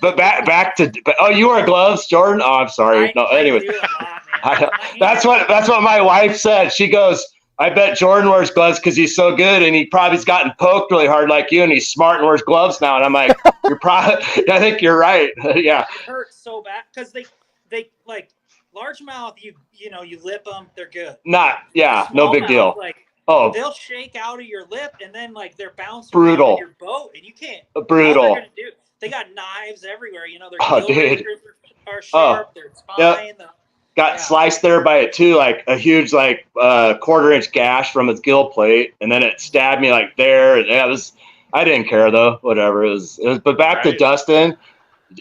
But back to. Oh, you wear gloves, Jordan? Oh, I'm sorry. Anyway, that's what my wife said. She goes, I bet Jordan wears gloves because he's so good, and he probably's gotten poked really hard like you, and he's smart and wears gloves now. And I'm like, I think you're right. Yeah. It hurts so bad because they like largemouth. You lip them, they're good. No big deal. They'll shake out of your lip, and then like they're bouncing brutal. Your boat, and you can't. Brutal. All they're gonna do, they got knives everywhere. Their gill are sharp. Their spine. Got sliced there by it too, like a huge 1/4-inch gash from his gill plate, and then it stabbed me like there. And I didn't care though. Whatever it was. But back to Dustin,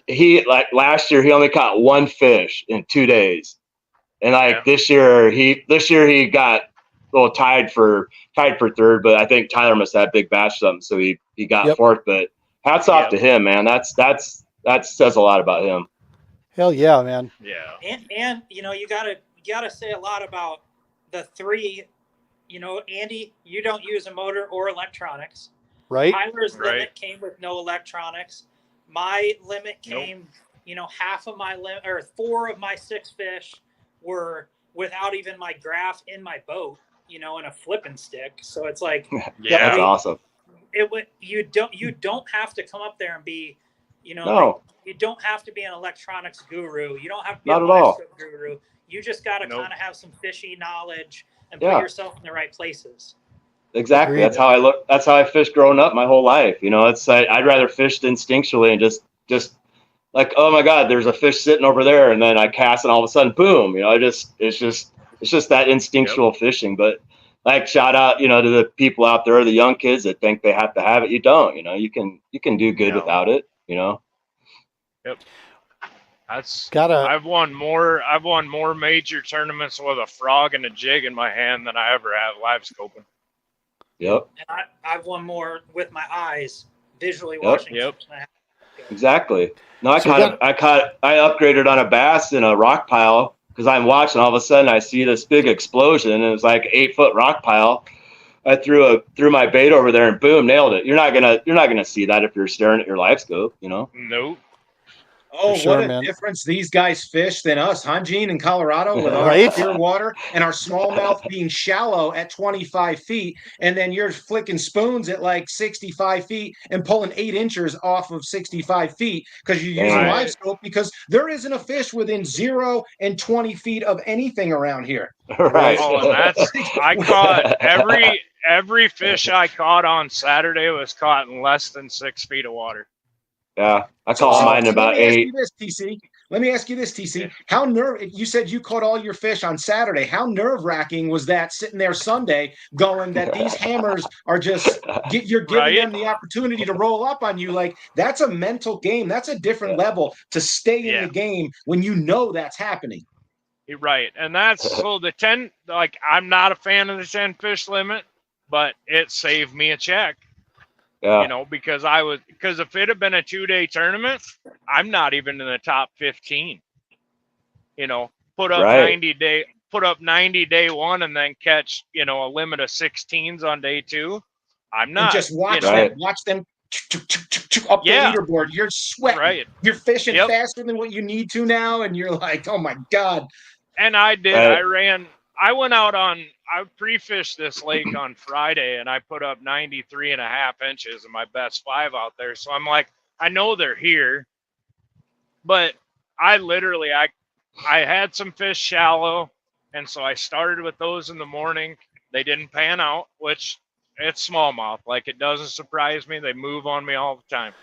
he last year he only caught 1 fish in 2 days, and this year he got tied for third. But I think Tyler must have big batch something, so he got 4th. But hats off to him, man. That says a lot about him. Hell yeah, man. Yeah. And you gotta say a lot about the 3. Andy, you don't use a motor or electronics. Right. Tyler's limit came with no electronics. My limit came, half of my limit or 4 of my 6 fish were without even my graph in my boat, and a flipping stick. So it's like, that's awesome. You don't have to come up there and be You know, like No, you don't have to be an electronics guru. You don't have to be not a at live all. scope guru. You just got to Nope. kind of have some fishy knowledge and Yeah. put yourself in the right places. Exactly. Agreed. That's how I look. That's how I fished growing up my whole life. You know, it's I'd rather fish instinctually and just like, oh my God, there's a fish sitting over there, and then I cast and all of a sudden, boom. You know, it's just that instinctual fishing. But like, shout out, you know, to the people out there, the young kids that think they have to have it. You don't. You know, you can do good No. without it. You know. Yep. That's Gotta I've won more major tournaments with a frog and a jig in my hand than I ever have live scoping. Yep. And I've won more with my eyes, visually Yep. watching. Yep. fish than I have. Exactly. No, I So upgraded on a bass in a rock pile because I'm watching. All of a sudden, I see this big explosion, and it was like 8-foot rock pile. I threw my bait over there, and boom, nailed it. You're not gonna see that if you're staring at your live scope, you know. Nope. Oh, For sure, what a man. difference these guys fish than us, huh, Gene, in Colorado with our Right? clear water and our smallmouth being shallow at 25 feet. And then you're flicking spoons at like 65 feet and pulling 8 inches off of 65 feet because you're using Dang. live scope because there isn't a fish within 0 and 20 feet of anything around here. Right. Oh, and that's I caught every fish I caught on Saturday was caught in less than 6 feet of water. Yeah, I call mine about 8. Let me ask you this, TC. Yeah. How you said you caught all your fish on Saturday. How nerve-wracking was that sitting there Sunday going that these hammers are just you're giving Right. them the opportunity to roll up on you? Like, that's a mental game. That's a different level to stay in the game when you know that's happening. You're right. And that's so the 10, like, I'm not a fan of the 10 fish limit, but it saved me a check. Yeah. You know, because if it had been a 2-day tournament, I'm not even in the top 15. You know, put up 90 day one and then catch, you know, a limit of 16s on day 2. I'm not. And just watch you know, them. Watch them up the leaderboard. You're sweating. Right. You're fishing faster than what you need to now, and you're like, oh my God. And I did. Right. I went out I pre-fished this lake on Friday, and I put up 93.5 inches in my best 5 out there. So I'm like, I know they're here, but I literally, I had some fish shallow, and so I started with those in the morning. They didn't pan out, which it's smallmouth. Like, it doesn't surprise me. They move on me all the time.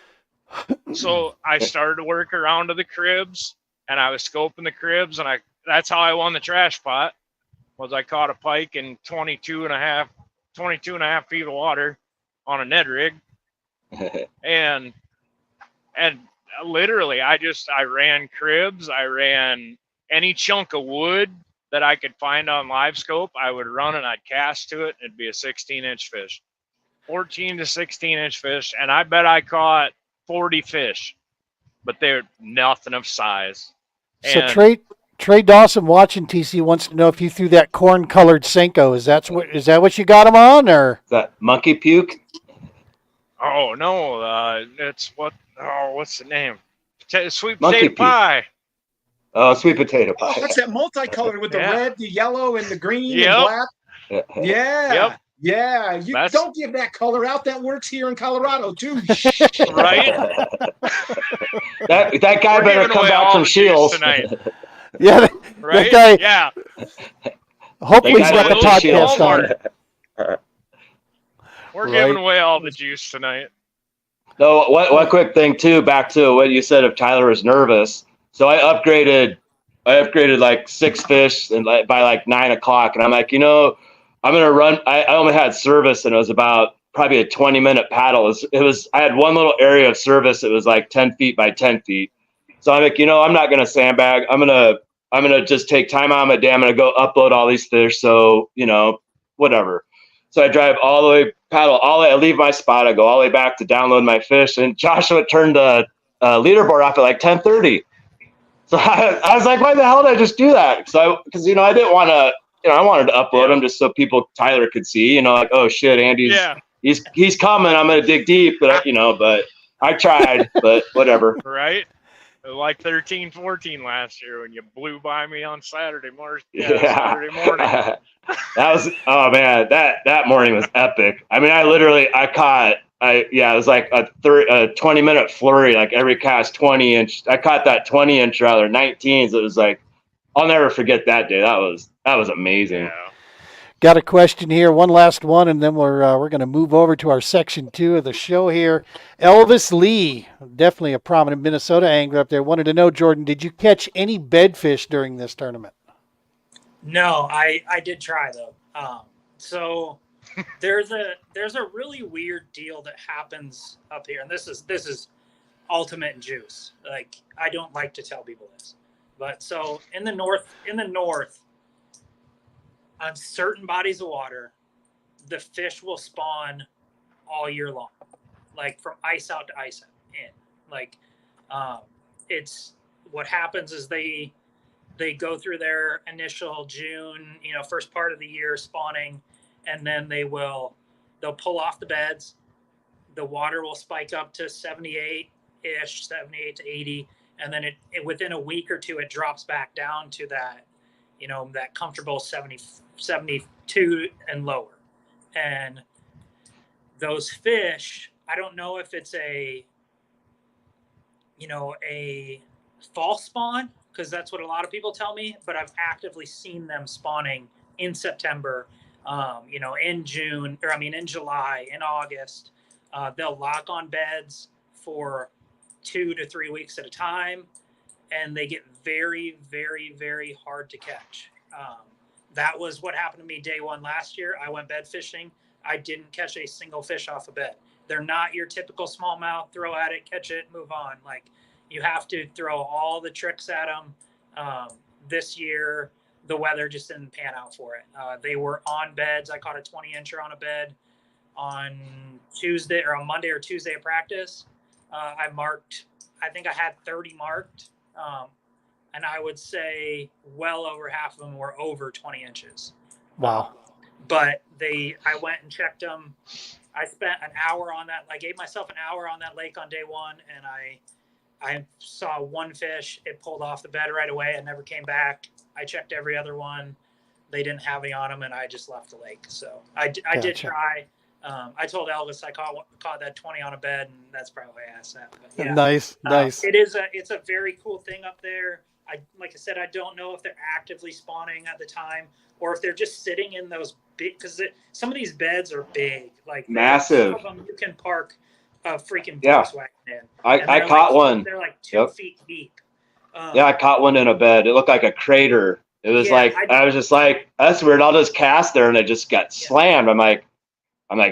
So I started to work around to the cribs, and I was scoping the cribs, and that's how I won the trash pot. Was I caught a pike in 22 and a half feet of water on a Ned rig. and literally I ran cribs. I ran any chunk of wood that I could find on live scope. I would run and I'd cast to it. And it'd be a 16-inch fish, 14 to 16-inch fish. And I bet I caught 40 fish, but they're nothing of size. So Trey Dawson watching TC wants to know if you threw that corn-colored Senko. Is that what you got him on, or Is that monkey puke? Oh no, it's what's the name? Sweet Monkey potato pie. Oh, sweet potato pie. Oh, that's that multicolored with the red, the yellow, and the green Yep. and black. Yeah. Yep. Yeah. You don't give that color out. That works here in Colorado too. Right? that guy We're better giving come away back all from the juice Shields. tonight. yeah, Right? that guy? Yeah. Hopefully he's That got the guy from podcast Shields. on. We're Right. giving away all the juice tonight. No, one quick thing too, back to what you said if Tyler was nervous. So I upgraded like 6 fish and by like 9 o'clock, and I'm like, I'm gonna run. I only had service, and it was about probably a 20-minute paddle. I had one little area of service. It was like 10 feet by 10 feet. So I'm like, I'm not gonna sandbag. I'm gonna just take time out of my day. I'm gonna go upload all these fish. So whatever. So I drive all the way, paddle all the way. I leave my spot. I go all the way back to download my fish, and Joshua turned the leaderboard off at like 10:30. So I was like, why the hell did I just do that? Because I didn't want to. I wanted to upload them just so Tyler could see. Like, oh shit, Andy's he's coming. I'm gonna dig deep, but but I tried, but whatever. Right? Like 13-14 last year when you blew by me on Saturday morning. Yeah. Saturday morning. That was, oh man, that morning was epic. I mean, I it was like a 20-minute flurry, like every cast 20-inch. I caught that 20-inch rather 19s. It was like, I'll never forget that day. That was amazing. Yeah. Got a question here, one last one, and then we're going to move over to our section 2 of the show here. Elvis Lee, definitely a prominent Minnesota angler up there, wanted to know, Jordan, did you catch any bedfish during this tournament? No, I did try though. So there's a really weird deal that happens up here, and this is ultimate juice. Like, I don't like to tell people this, but so in the north, on certain bodies of water, the fish will spawn all year long, like from ice out to ice in. Like, it's what happens is they go through their initial June, first part of the year spawning, and then they'll pull off the beds. The water will spike up to 78-ish, 78 to 80, and then it within a week or two it drops back down to that, that comfortable 70, 72 and lower. And those fish, I don't know if it's a false spawn, because that's what a lot of people tell me, but I've actively seen them spawning in September, in June, in July, in August. They'll lock on beds for 2 to 3 weeks at a time, and they get very, very, very hard to catch. That was what happened to me day one last year. I went bed fishing. I didn't catch a single fish off a bed. They're not your typical smallmouth, throw at it, catch it, move on. Like, you have to throw all the tricks at them. This year, the weather just didn't pan out for it. They were on beds. I caught a 20-incher on a bed on Tuesday or on Monday or Tuesday of practice. I think I had 30 marked. And I would say well over half of them were over 20 inches. Wow. But I went and checked them. I spent an hour on that. I gave myself an hour on that lake on day one, and I saw one fish. It pulled off the bed right away and never came back. I checked every other one. They didn't have any on them, and I just left the lake. So I did try. I told Elvis I caught that 20 on a bed, and that's probably why I asked that. But yeah. Nice. It's a very cool thing up there. Like I said, I don't know if they're actively spawning at the time or if they're just sitting in those big, because some of these beds are big, like massive. Some of them you can park a freaking Yeah. Volkswagen in. I caught one. They're like 2 feet deep. I caught one in a bed. It looked like a crater. It was I was just like, that's weird. I'll just cast there, and it just got slammed. I'm like,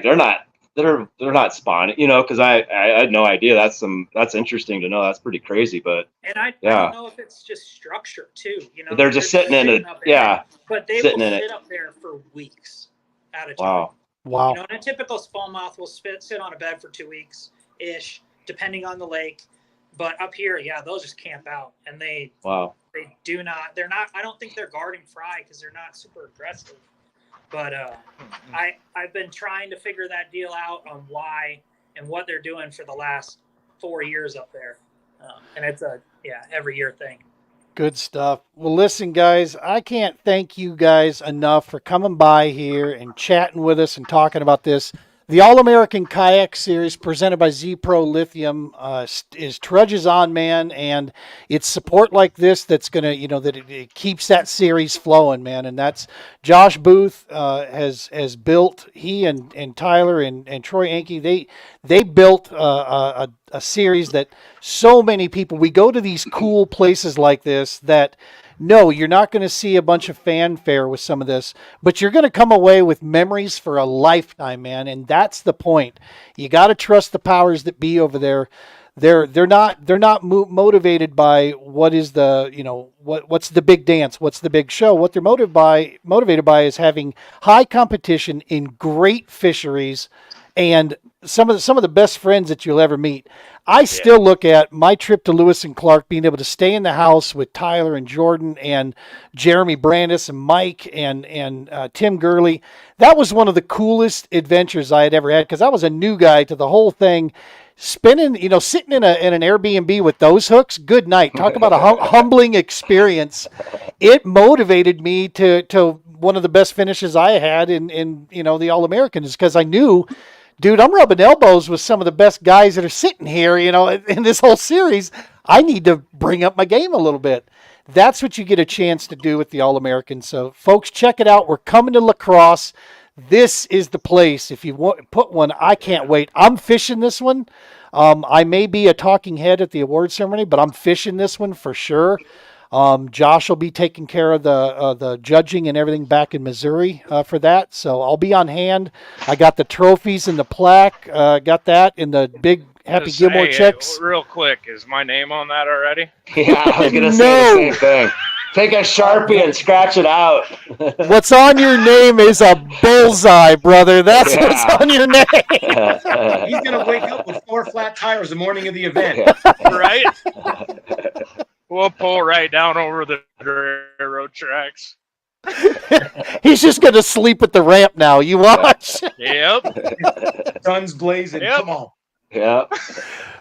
they're not spawning, because I had no idea. That's interesting to know. That's pretty crazy, but I don't know if it's just structure too. They're just sitting in it. Yeah, but they will sit up there for weeks at a time. Wow. And a typical smallmouth will sit on a bed for 2 weeks ish, depending on the lake. But up here, they'll just camp out, and they do not. They're not. I don't think they're guarding fry because they're not super aggressive. But I've been trying to figure that deal out on why and what they're doing for the last 4 years up there. And it's a every year thing. Good stuff. Well, listen, guys, I can't thank you guys enough for coming by here and chatting with us and talking about this. The All American Kayak Series presented by Z Pro Lithium is trudges on, man, and it's support like this that's gonna, that it keeps that series flowing, man. And that's Josh Booth has built. He and Tyler and Troy Anke, they built a series that so many people. We go to these cool places like this that. No, you're not going to see a bunch of fanfare with some of this, but you're going to come away with memories for a lifetime, man. And that's the point. You got to trust the powers that be over there. They're not motivated by what is the, what's the big dance, what's the big show. What they're motivated by is having high competition in great fisheries and some of the best friends that you'll ever meet. I still look at my trip to Lewis and Clark, being able to stay in the house with Tyler and Jordan and Jeremy Brandis and Mike and Tim Gurley. That was one of the coolest adventures I had ever had, because I was a new guy to the whole thing. Spending, sitting in an Airbnb with those hooks, good night. Talk about a humbling experience. It motivated me to one of the best finishes I had in the All Americans, because I knew dude, I'm rubbing elbows with some of the best guys that are sitting here, in this whole series. I need to bring up my game a little bit. That's what you get a chance to do with the All American. So, folks, check it out. We're coming to La Crosse. This is the place. If you want put one, I can't wait. I'm fishing this one. I may be a talking head at the award ceremony, but I'm fishing this one for sure. Josh will be taking care of the judging and everything back in Missouri for that. So I'll be on hand. I got the trophies and the plaque. Got that in the big Happy Gilmore checks. Real quick, is my name on that already? Yeah, I was gonna say the same thing. Take a Sharpie and scratch it out. What's on your name is a bullseye, brother. That's what's on your name. He's gonna wake up with 4 flat tires the morning of the event. Right? We'll pull right down over the railroad tracks. He's just going to sleep at the ramp now. You watch. Yep. Sun's blazing. Yep. Come on. Yeah.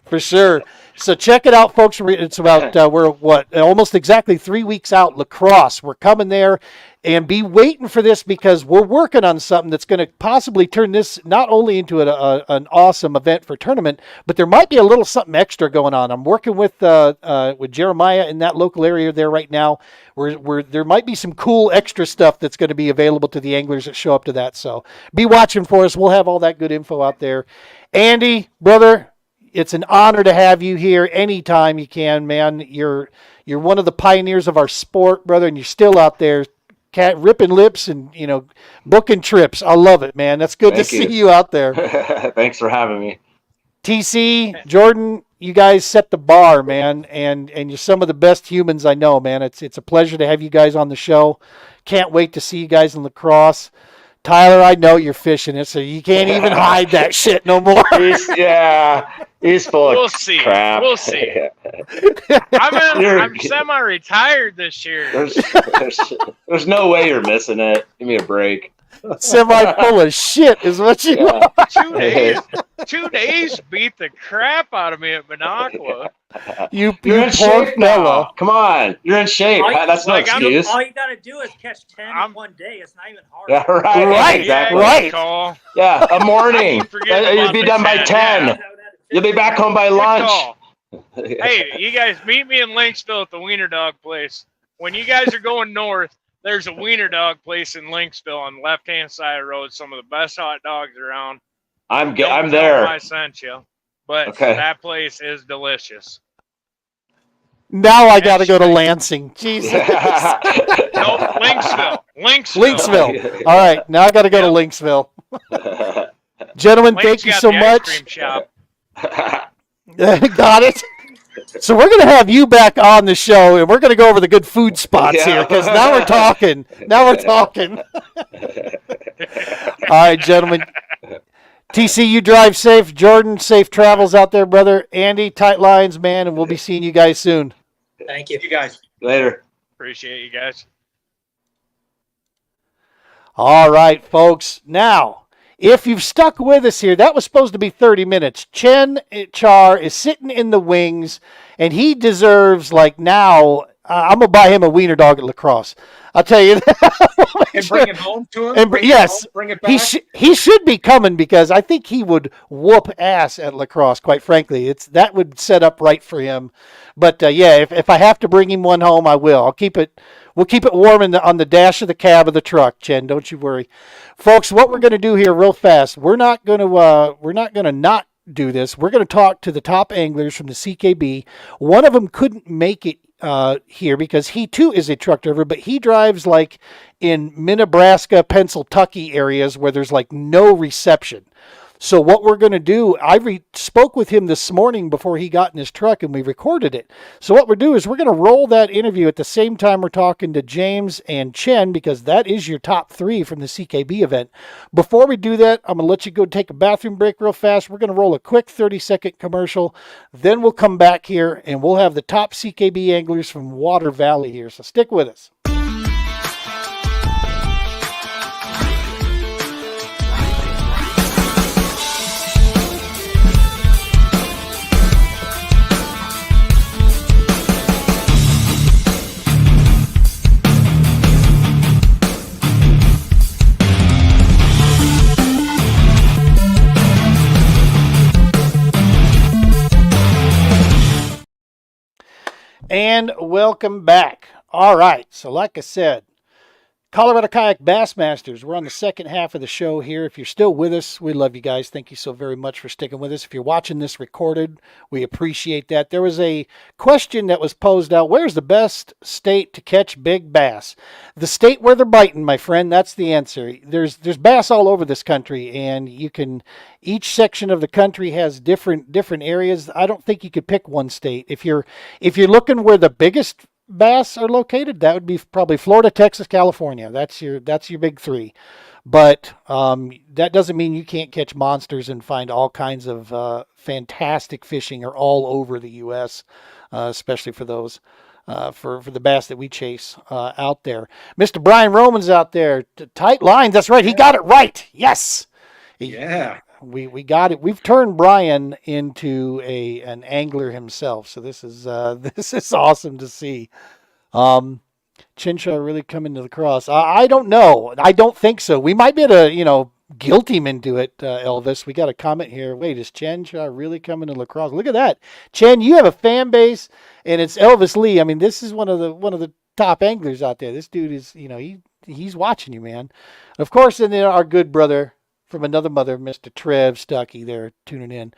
For sure. So check it out, folks. It's about, we're almost exactly 3 weeks out, La Crosse. We're coming there, and be waiting for this because we're working on something that's going to possibly turn this not only into an awesome event for tournament, but there might be a little something extra going on. I'm working with Jeremiah in that local area there right now, where there might be some cool extra stuff that's going to be available to the anglers that show up to that. So be watching for us. We'll have all that good info out there. Andy, brother, it's an honor to have you here anytime you can, man. You're one of the pioneers of our sport, brother, and you're still out there ripping lips and, booking trips. I love it, man. That's good to see you out there. Thanks for having me. TC, Jordan, you guys set the bar, man, and you're some of the best humans I know, man. It's a pleasure to have you guys on the show. Can't wait to see you guys in La Crosse. Tyler, I know you're fishing it, so you can't even hide that shit no more. He's full of crap. We'll see. I'm semi-retired this year. There's no way you're missing it. Give me a break. Semi full of shit is what you are. 2 days beat the crap out of me at Minocqua. You're in shape now. Come on, you're in shape. That's no excuse. All you gotta do is catch 10 in one day. It's not even hard. Yeah, right. Exactly. Right. Yeah, a morning. You'll be done by 10. Yeah. You'll be back home by lunch. Hey, you guys meet me in Lynxville at the Wiener Dog place. When you guys are going north, there's a Wiener Dog place in Lynxville on the left-hand side of the road. Some of the best hot dogs around. I'm Don't there. tell them I sent you, but that place is delicious. Now I got to go to Lansing. Jesus. No, Lynxville. Lynxville. All right, now I got to go to Lynxville. Gentlemen, thank you so much. Ice cream shop. Got it. So we're going to have you back on the show, and we're going to go over the good food spots here, because now we're talking. All right, gentlemen. TC, you drive safe. Jordan, safe travels out there, brother. Andy, tight lines, man, and we'll be seeing you guys soon. Thank you. You guys. Later. Appreciate you guys. All right, folks. Now, if you've stuck with us here, that was supposed to be 30 minutes. Chen Char is sitting in the wings, and he deserves, now, I'm going to buy him a wiener dog at La Crosse. I'll tell you that. And bring it home to him? Bring it back? He should be coming, because I think he would whoop ass at La Crosse, quite frankly. That would set up right for him. But, if I have to bring him one home, I will. We'll keep it warm on the dash of the cab of the truck, Chen. Don't you worry, folks. What we're going to do here, real fast. We're not going to not do this. We're going to talk to the top anglers from the CKB. One of them couldn't make it here because he too is a truck driver, but he drives in Nebraska, Pennsylvania areas where there's no reception. So what we're going to do, I spoke with him this morning before he got in his truck, and we recorded it. So what we're doing is we're going to roll that interview at the same time we're talking to James and Chen, because that is your top 3 from the CKB event. Before we do that, I'm going to let you go take a bathroom break real fast. We're going to roll a quick 30-second commercial. Then we'll come back here, and we'll have the top CKB anglers from Water Valley here. So stick with us. And welcome back. All right. So, like I said, Colorado Kayak Bassmasters. We're on the second half of the show here. If you're still with us, we love you guys. Thank you so very much for sticking with us. If you're watching this recorded, we appreciate that. There was a question that was posed out. Where's the best state to catch big bass? The state where they're biting, my friend. That's the answer. There's bass all over this country, and you can. Each section of the country has different areas. I don't think you could pick one state. If you're looking where the biggest bass are located, that would be probably Florida, Texas, California. That's your big three. But that doesn't mean you can't catch monsters and find all kinds of fantastic fishing are all over the U.S., especially for those for the bass that we chase out there. Mr. Brian Roman's out there. Tight lines. That's right. He got it right. Yes. Yeah. We got it. We've turned Brian into an angler himself. So this is this is awesome to see. Chinshaw really coming to the cross. I don't know. I don't think so. We might be able to, guilt him into it, Elvis. We got a comment here. Wait, is Chinshaw really coming to lacrosse? Look at that. Chen, you have a fan base, and it's Elvis Lee. I mean, this is one of the top anglers out there. This dude is, he's watching you, man. Of course, and then our good brother from another mother, Mr. Trev Stuckey there tuning in.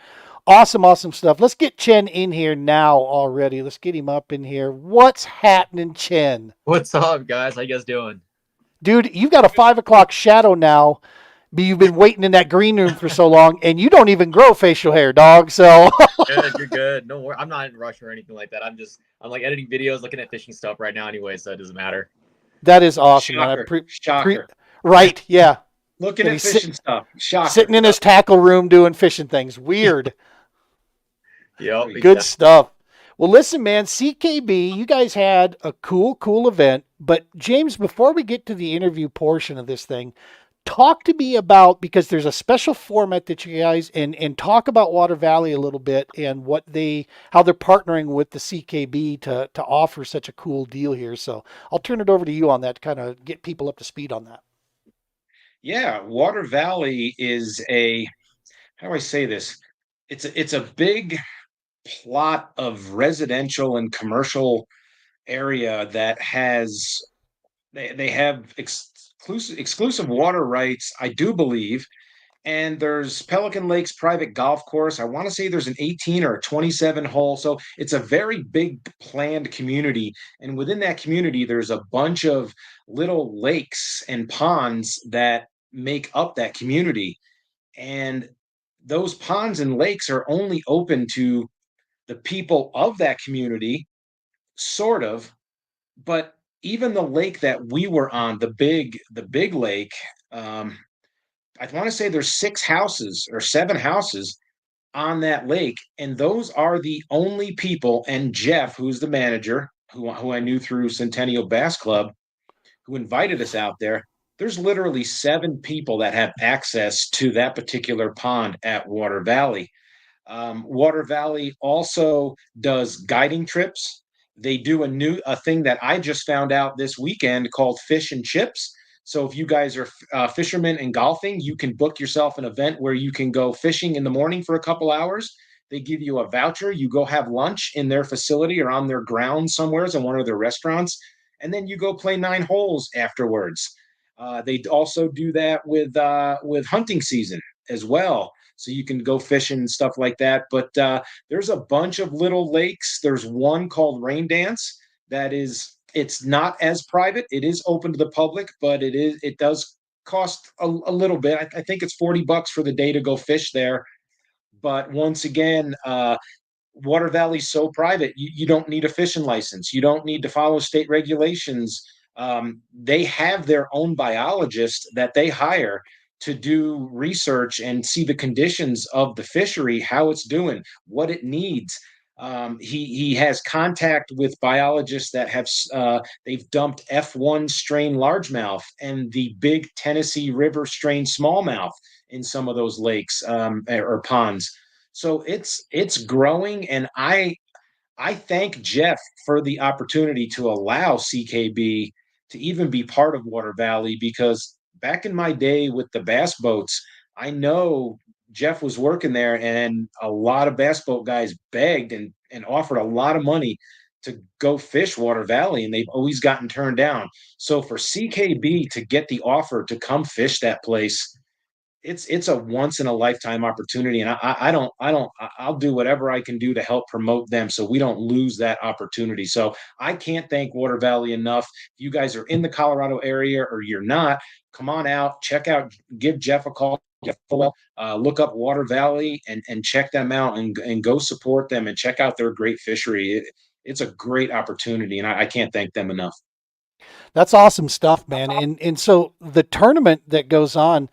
Awesome stuff. Let's get Chen in here now already. Let's get him up in here. What's happening, Chen? What's up, guys? How you guys doing? Dude, you've got a 5 o'clock shadow now. But you've been waiting in that green room for so long, and you don't even grow facial hair, dog. So Good, you're good. No worry. I'm not in a rush or anything like that. I'm like editing videos, looking at fishing stuff right now anyway, so it doesn't matter. that is awesome. Shocker. Right, yeah. Looking And at he's fishing stuff. Shocker. Sitting in his tackle room doing fishing things. Weird. Yep. Good stuff. Well, listen, man, CKB, you guys had a cool event. But James, before we get to the interview portion of this thing, talk to me about, because there's a special format that you guys and talk about Water Valley a little bit and how they're partnering with the CKB to offer such a cool deal here. So I'll turn it over to you on that to kind of get people up to speed on that. Yeah, Water Valley is how do I say this? It's a big plot of residential and commercial area that they have exclusive water rights, I do believe. And there's Pelican Lake's private golf course. I want to say there's an 18 or a 27 hole. So it's a very big planned community. And within that community, there's a bunch of little lakes and ponds that make up that community. And those ponds and lakes are only open to the people of that community, sort of. But even the lake that we were on, the big lake, I want to say there's 6 houses or 7 houses on that lake, and those are the only people. And Jeff, who's the manager, who I knew through Centennial Bass Club, who invited us out there. There's literally 7 people that have access to that particular pond at Water Valley. Water Valley also does guiding trips. They do a thing that I just found out this weekend called Fish and Chips. So if you guys are fishermen and golfing, you can book yourself an event where you can go fishing in the morning for a couple hours. They give you a voucher. You go have lunch in their facility or on their grounds somewheres in one of their restaurants, and then you go play 9 holes afterwards. They also do that with hunting season as well. So you can go fishing and stuff like that. But there's a bunch of little lakes. There's one called Rain Dance it's not as private. It is open to the public, but it does cost a little bit. I think it's $40 for the day to go fish there. But once again, Water Valley's so private, you don't need a fishing license. You don't need to follow state regulations. They have their own biologist that they hire to do research and see the conditions of the fishery, how it's doing, what it needs. He has contact with biologists that have they've dumped F1 strain largemouth and the big Tennessee River strain smallmouth in some of those lakes or ponds. So it's growing, and I thank Jeff for the opportunity to allow CKB to even be part of Water Valley, because back in my day with the bass boats, I know Jeff was working there, and a lot of bass boat guys begged and offered a lot of money to go fish Water Valley, and they've always gotten turned down. So for CKB to get the offer to come fish that place, it's a once in a lifetime opportunity, and I'll do whatever I can do to help promote them so we don't lose that opportunity. So I can't thank Water Valley enough. If you guys are in the Colorado area or you're not, come on out, check out, give Jeff a call. Look up Water Valley and check them out and go support them and check out their great fishery. It's a great opportunity, and I can't thank them enough. That's awesome stuff, man. And so the tournament that goes on,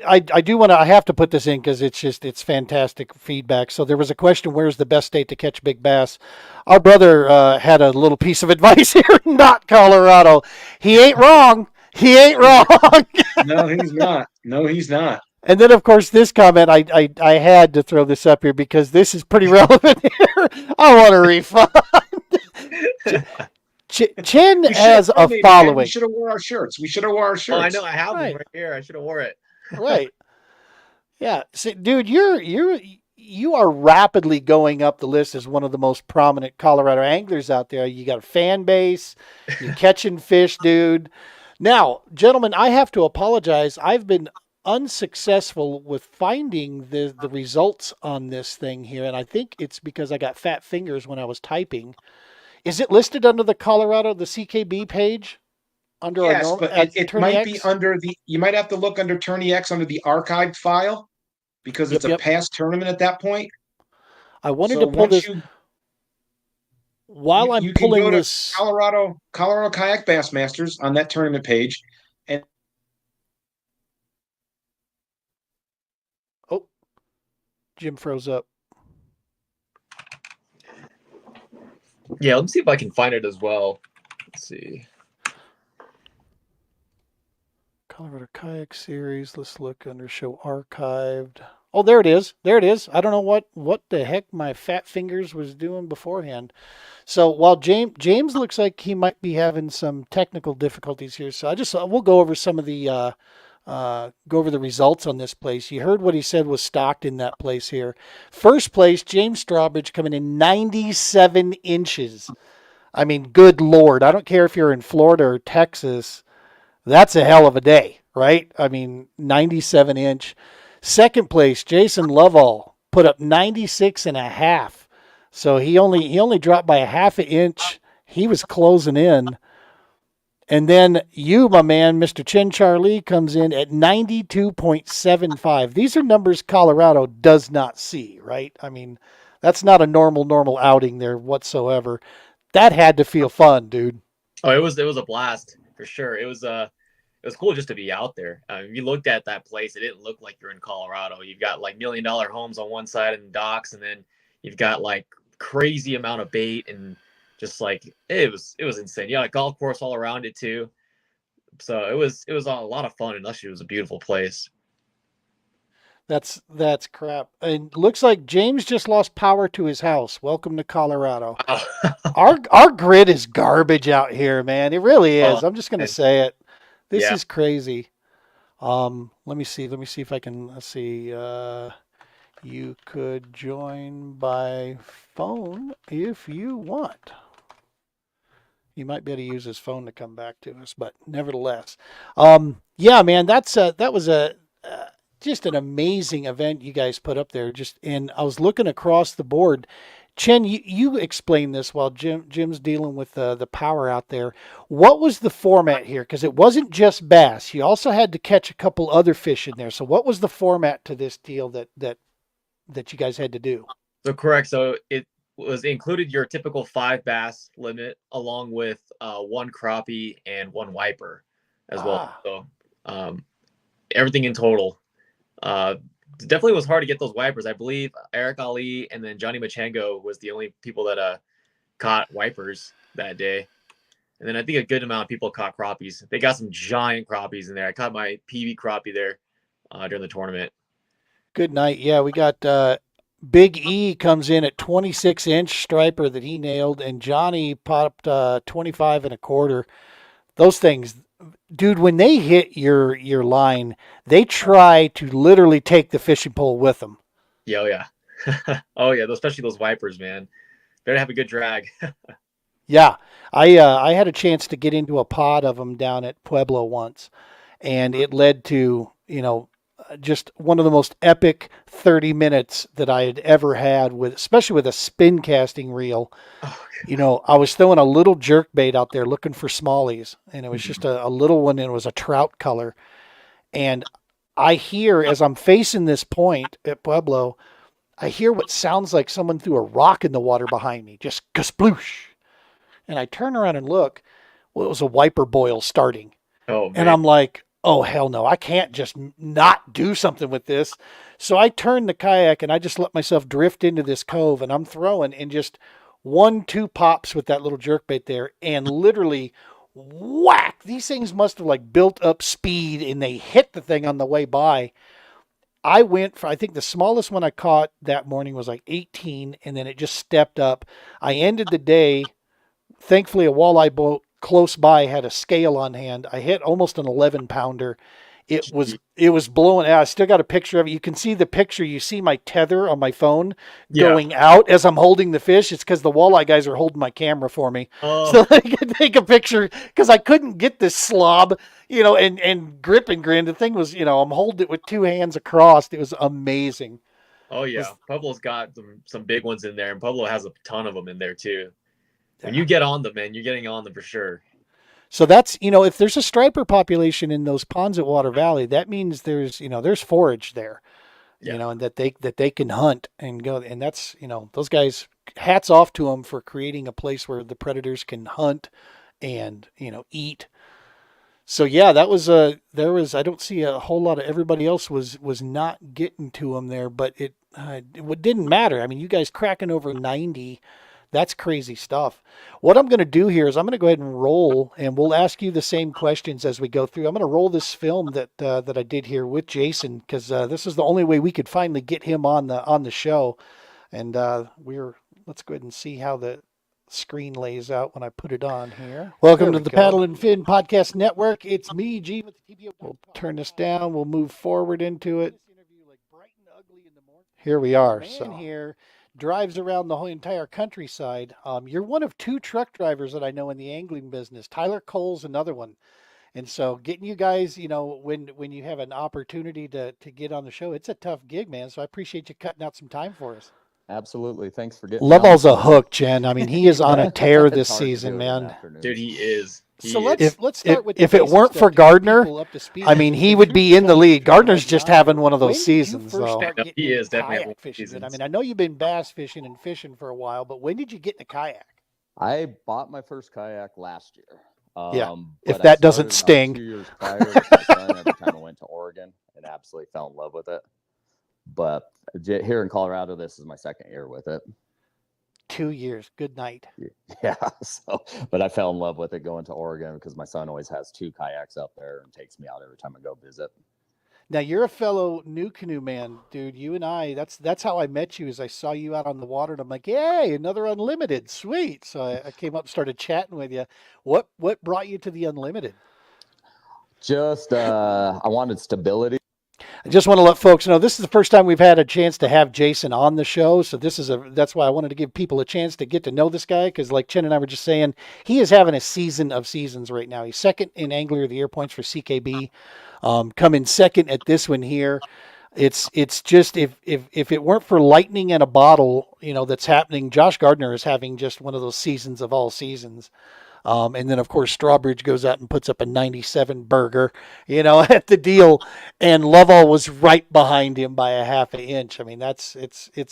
I do want to, I have to put this in because it's fantastic feedback. So there was a question, where's the best state to catch big bass? Our brother had a little piece of advice here, not Colorado. He ain't wrong. He ain't wrong. No, he's not. No, he's not. And then, of course, this comment, I had to throw this up here because this is pretty relevant here. I want a refund. Chin has a following. We should have wore our shirts. Oh, I know. I have them right here. I should have wore it. Right. Yeah. See, dude, you are rapidly going up the list as one of the most prominent Colorado anglers out there. You got a fan base. You're catching fish, dude. Now, gentlemen, I have to apologize. I've been unsuccessful with finding the results on this thing here, and I think it's because I got fat fingers when I was typing. Is it listed under the CKB page? Under yes, but it might be X? under you might have to look under Tourney X under the archived file because it's a past tournament at that point. I wanted to pull this. While I'm pulling can go this, to Colorado Kayak Bassmasters on that tournament page, and Jim froze up. Yeah, let me see if I can find it as well. Let's see. Colorado Kayak Series. Let's look under show archived. Oh, there it is. There it is. I don't know what the heck my fat fingers was doing beforehand. So while James looks like he might be having some technical difficulties here, so we'll go over some of the go over the results on this place. You heard what he said was stocked in that place here. First place, James Strawbridge coming in 97 inches. I mean, good Lord. I don't care if you're in Florida or Texas. That's a hell of a day, right? I mean, 97 inch. Second place, Jason Lovell put up 96 and a half. So he only dropped by a half an inch. He was closing in. And then you, my man, Mr. Chin Charlie, comes in at 92.75. These are numbers Colorado does not see, right? I mean, that's not a normal outing there whatsoever. That had to feel fun, dude. Oh, it was a blast for sure. It was cool just to be out there. You looked at that place, it didn't look like you're in Colorado. You've got like $1 million homes on one side and docks, and then you've got like crazy amount of bait, and just like it was insane. You got a golf course all around it too. So it was a lot of fun, and actually it was a beautiful place. That's crap. And looks like James just lost power to his house. Welcome to Colorado. Our grid is garbage out here, man. It really is. I'm just gonna say it. This is crazy. Let me see if I can. Let's see. You could join by phone if you want. You might be able to use his phone to come back to us, but nevertheless, yeah, man, that was just an amazing event you guys put up there. And I was looking across the board. Chen, you explained this while Jim's dealing with the power out there. What was the format here? Because it wasn't just bass. You also had to catch a couple other fish in there. So what was the format to this deal that you guys had to do? So correct. So it was included your typical 5 bass limit along with 1 crappie and 1 wiper as well. So everything in total. It definitely was hard to get those wipers. I believe Eric Ali and then Johnny Machango was the only people that caught wipers that day. And then I think a good amount of people caught crappies. They got some giant crappies in there. I caught my PV crappie there during the tournament. Good night. Yeah, we got Big E comes in at 26-inch striper that he nailed, and Johnny popped 25 and a quarter. Those things, dude, when they hit your line, they try to literally take the fishing pole with them. Yeah, oh yeah. Oh yeah, especially those wipers, man. Better have a good drag. Yeah, I had a chance to get into a pod of them down at Pueblo once, and it led to, just one of the most epic 30 minutes that I had ever had with, especially with a spin casting reel. Oh, I was throwing a little jerk bait out there looking for smallies, and it was Mhm. just a little one, and it was a trout color. And I hear, as I'm facing this point at Pueblo, I hear what sounds like someone threw a rock in the water behind me, just kasploosh. And I turn around and look. Well, it was a wiper boil starting. Oh And man. I'm like, oh, hell no, I can't just not do something with this. So I turned the kayak and I just let myself drift into this cove, and I'm throwing and just 1, 2 pops with that little jerkbait there. And literally, whack, these things must have like built up speed and they hit the thing on the way by. I went for, I think the smallest one I caught that morning was like 18, and then it just stepped up. I ended the day. Thankfully, a walleye boat close by had a scale on hand. I hit almost an 11-pounder. It was blowing out. I still got a picture of it. You can see the picture. You see my tether on my phone Yeah. going out as I'm holding the fish. It's because the walleye guys are holding my camera for me, Oh, so they could take a picture. Because I couldn't get this slob, and grip and grin. The thing was, I'm holding it with 2 hands across. It was amazing. oh yeah. Was- Pueblo's got some big ones in there, and Pueblo has a ton of them in there too. When Yeah. you get on them, man, you're getting on them for sure. So that's, if there's a striper population in those ponds at Water Valley, that means there's forage there, Yeah. and that they can hunt and go. And that's, those guys, hats off to them for creating a place where the predators can hunt and, eat. So yeah, I don't see a whole lot of, everybody else was not getting to them there, but it didn't matter. I mean, you guys cracking over 90. That's crazy stuff. What I'm going to do here is I'm going to go ahead and roll, and we'll ask you the same questions as we go through. I'm going to roll this film that I did here with Jason, because this is the only way we could finally get him on the show. And let's go ahead and see how the screen lays out when I put it on here. Welcome to the Paddle and Fin Podcast Network. It's me, G, with the TBO. We'll turn this down. We'll move forward into it. Here we are. So here drives around the whole entire countryside. You're one of 2 truck drivers that I know in the angling business. Tyler Cole's another one. And so getting you guys, when you have an opportunity to get on the show, it's a tough gig, man. So I appreciate you cutting out some time for us. Absolutely. Thanks for getting me on Lovell's the a show. hook, Jen. I mean, he is on a tear It's this hard to season, do it in the man. afternoons. Dude, he is. So He is. let's start with if it weren't for Gardner, I mean, he would be in the lead. Gardner's just having one of those seasons, though. No, he is definitely Kayak fishing. seasons. I mean, I know you've been bass fishing and fishing for a while, but when did you get in a kayak? I bought my first kayak last year. Yeah, but if I that doesn't started about sting. 2 years prior with my son every time I went to Oregon and absolutely fell in love with it. But here in Colorado, this is my second year with it. 2 years. Good night. Yeah. But I fell in love with it going to Oregon because my son always has 2 kayaks out there and takes me out every time I go visit. Now you're a fellow new canoe man, dude. You and I, that's how I met you. Is I saw you out on the water, and I'm like, "Yay, another unlimited, sweet!" So I came up and started chatting with you. What brought you to the unlimited? Just I wanted stability. I just want to let folks know this is the first time we've had a chance to have Jason on the show. So that's why I wanted to give people a chance to get to know this guy, because like Chen and I were just saying, he is having a season of seasons right now. He's second in Angler of the Year points for CKB, coming second at this one here. It's just if it weren't for lightning in a bottle, that's happening. Josh Gardner is having just one of those seasons of all seasons. And then, of course, Strawbridge goes out and puts up a 97 burger, at the deal. And Lovell was right behind him by a half an inch. I mean, it's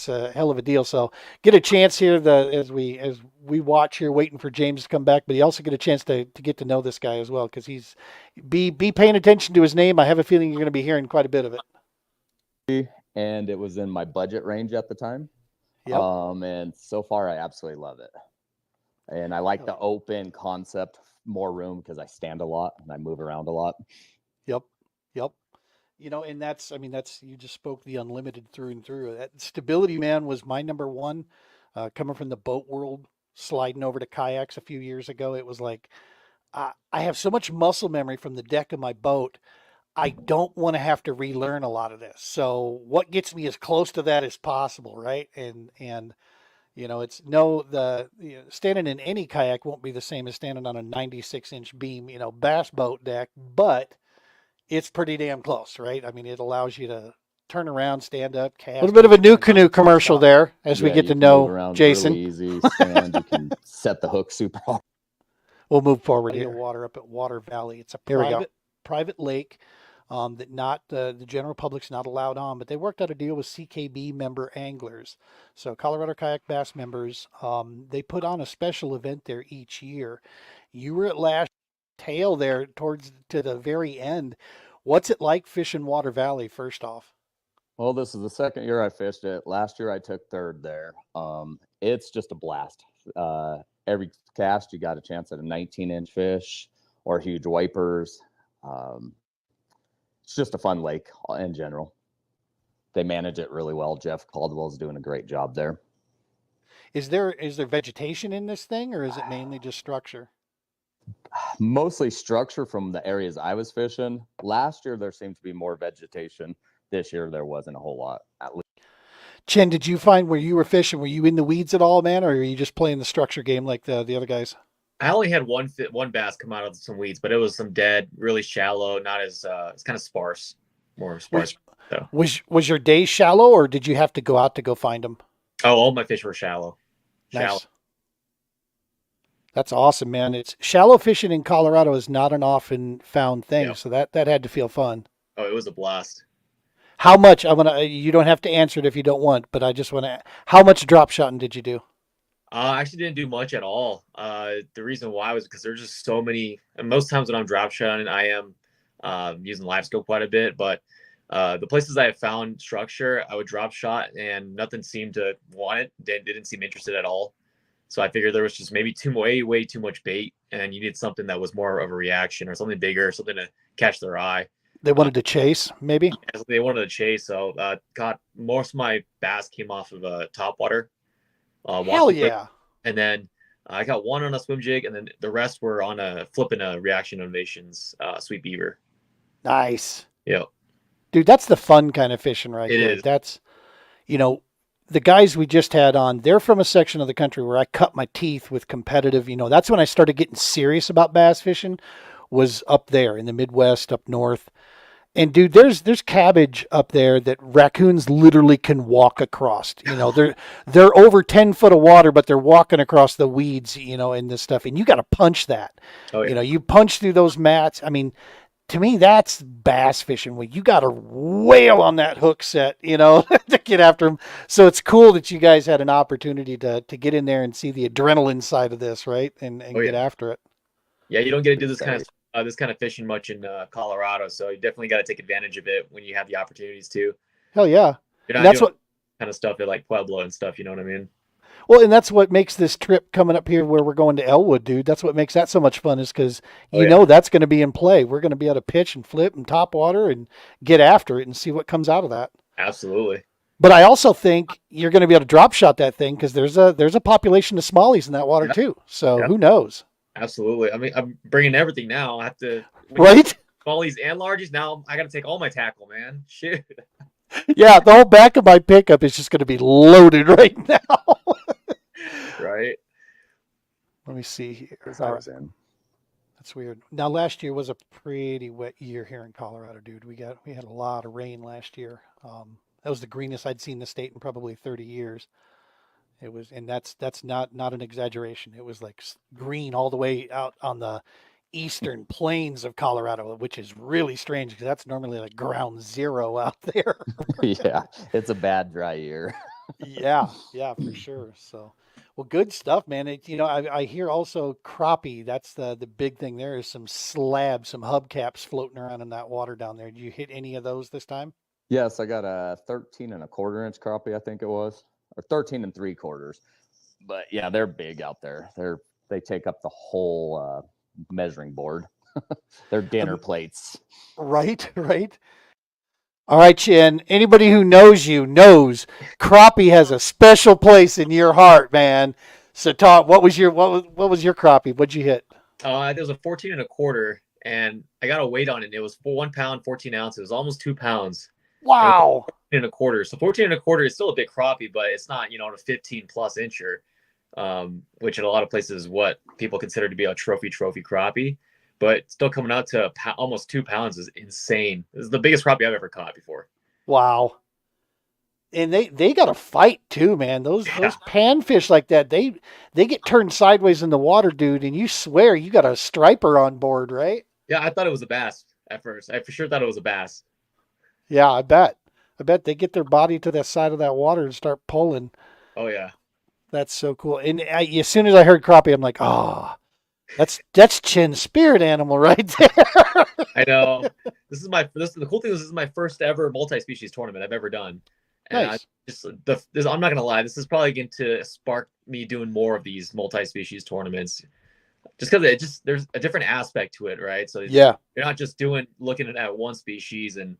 a hell of a deal. So get a chance here as we watch here, waiting for James to come back. But you also get a chance to get to know this guy as well, because be paying attention to his name. I have a feeling you're going to be hearing quite a bit of it. And it was in my budget range at the time. Yep. And so far, I absolutely love it. And I like the open concept, more room, because I stand a lot and I move around a lot. Yep. And that's you just spoke the unlimited through and through. That stability, man, was my number one. Coming from the boat world, sliding over to kayaks a few years ago, it was like I have so much muscle memory from the deck of my boat. I don't want to have to relearn a lot of this. So what gets me as close to that as possible, right? And It's standing in any kayak won't be the same as standing on a 96-inch beam, bass boat deck, but it's pretty damn close, right? I mean, it allows you to turn around, stand up, cast. A little bit of a new canoe commercial there as we get to know Jason. Really easy, stand, you can set the hook super hard. We'll move forward here. Water up at Water Valley. It's a private lake that not the general public's not allowed on, but they worked out a deal with CKB member anglers. So Colorado Kayak Bass members, they put on a special event there each year. You were at last tail there to the very end. What's it like fishing Water Valley, first off? Well, this is the second year I fished it. Last year I took third there. It's just a blast. Every cast you got a chance at a 19-inch fish or huge wipers. It's just a fun lake in general. They manage it really well. Jeff Caldwell's doing a great job there. Is there vegetation in this thing, or is it mainly just structure? Mostly structure from the areas I was fishing. Last year there seemed to be more vegetation. This year there wasn't a whole lot. At least. Chen, did you find where you were fishing? Were you in the weeds at all, man, or are you just playing the structure game like the other guys? I only had one bass come out of some weeds, but it was some dead, really shallow, not as it's kind of sparse, more sparse. Was your day shallow, or did you have to go out to go find them? Oh, all my fish were shallow. Nice. That's awesome, man. It's shallow fishing in Colorado is not an often found thing, so that had to feel fun. Oh, it was a blast. How much? You don't have to answer it if you don't want, but I just want to. How much drop shotting did you do? I actually didn't do much at all. The reason why was because there's just so many. And most times when I'm drop shotting, I am using live scope quite a bit. But the places I have found structure, I would drop shot, and nothing seemed to want it. They didn't seem interested at all. So I figured there was just maybe way too much bait, and you need something that was more of a reaction or something bigger, something to catch their eye. They wanted to chase, maybe? Yeah, they wanted to chase. So got most of my bass came off of a topwater. Hell yeah. And then I got one on a swim jig, and then the rest were on a flipping a Reaction Innovations Sweet Beaver. Nice. Yeah. Dude, that's the fun kind of fishing right there. Is. That's, the guys we just had on, they're from a section of the country where I cut my teeth with competitive, that's when I started getting serious about bass fishing, was up there in the Midwest, up north. And dude, there's cabbage up there that raccoons literally can walk across. They're over 10 foot of water, but they're walking across the weeds, and this stuff. And you got to punch that. Oh, yeah. You punch through those mats. I mean, to me, that's bass fishing. You got to wail on that hook set, to get after them. So it's cool that you guys had an opportunity to get in there and see the adrenaline side of this, right? And get after it. Yeah, you don't get to do this kind of fishing much in Colorado, so you definitely got to take advantage of it when you have the opportunities to. Hell yeah. You're not doing kind of stuff at like Pueblo and stuff, you know what I mean? Well, and that's what makes this trip coming up here where we're going to Elwood, dude. That's what makes that so much fun, is because that's going to be in play. We're going to be able to pitch and flip and top water and get after it and see what comes out of that. Absolutely. But I also think you're going to be able to drop shot that thing because there's a population of smallies in that water too. So who knows? Absolutely. I mean, I'm bringing everything now. I have to smallies and largies. Now I got to take all my tackle, man. Shit. Yeah, the whole back of my pickup is just going to be loaded right now. Right. Let me see here. That's weird. Now, last year was a pretty wet year here in Colorado, dude. We had a lot of rain last year. That was the greenest I'd seen the state in probably 30 years. It was, and that's not an exaggeration. It was like green all the way out on the eastern plains of Colorado, which is really strange because that's normally like ground zero out there. Yeah, it's a bad dry year. yeah, for sure. So, well, good stuff, man. I hear also crappie. That's the big thing. There is some slabs, some hubcaps floating around in that water down there. Did you hit any of those this time? Yes, I got a 13 1/4 inch crappie, I think it was, or 13 3/4. But yeah, they're big out there. They take up the whole measuring board. They're dinner plates. Right. All right, Chen. Anybody who knows you knows crappie has a special place in your heart, man. So, Todd, what was your crappie? What'd you hit? There was a 14 1/4, and I got a weight on it. It was 1 pound, 14 ounces. It was almost 2 pounds. Wow. And a quarter. So 14 and a quarter is still a big crappie, but it's not, a 15 plus incher, which in a lot of places is what people consider to be a trophy crappie. But still coming out to almost 2 pounds is insane. This is the biggest crappie I've ever caught before. Wow. And they got to fight too, man. Those panfish like that, they get turned sideways in the water, dude, and you swear you got a striper on board, right? Yeah, I thought it was a bass at first. I for sure thought it was a bass. Yeah, I bet they get their body to the side of that water and start pulling. Oh yeah, that's so cool. And as soon as I heard crappie, I'm like, that's Chin's spirit animal right there. I know. The cool thing is this is my first ever multi-species tournament I've ever done. And nice. I'm not gonna lie, this is probably going to spark me doing more of these multi-species tournaments, just because there's a different aspect to it, right? So yeah, you're not just looking at one species, and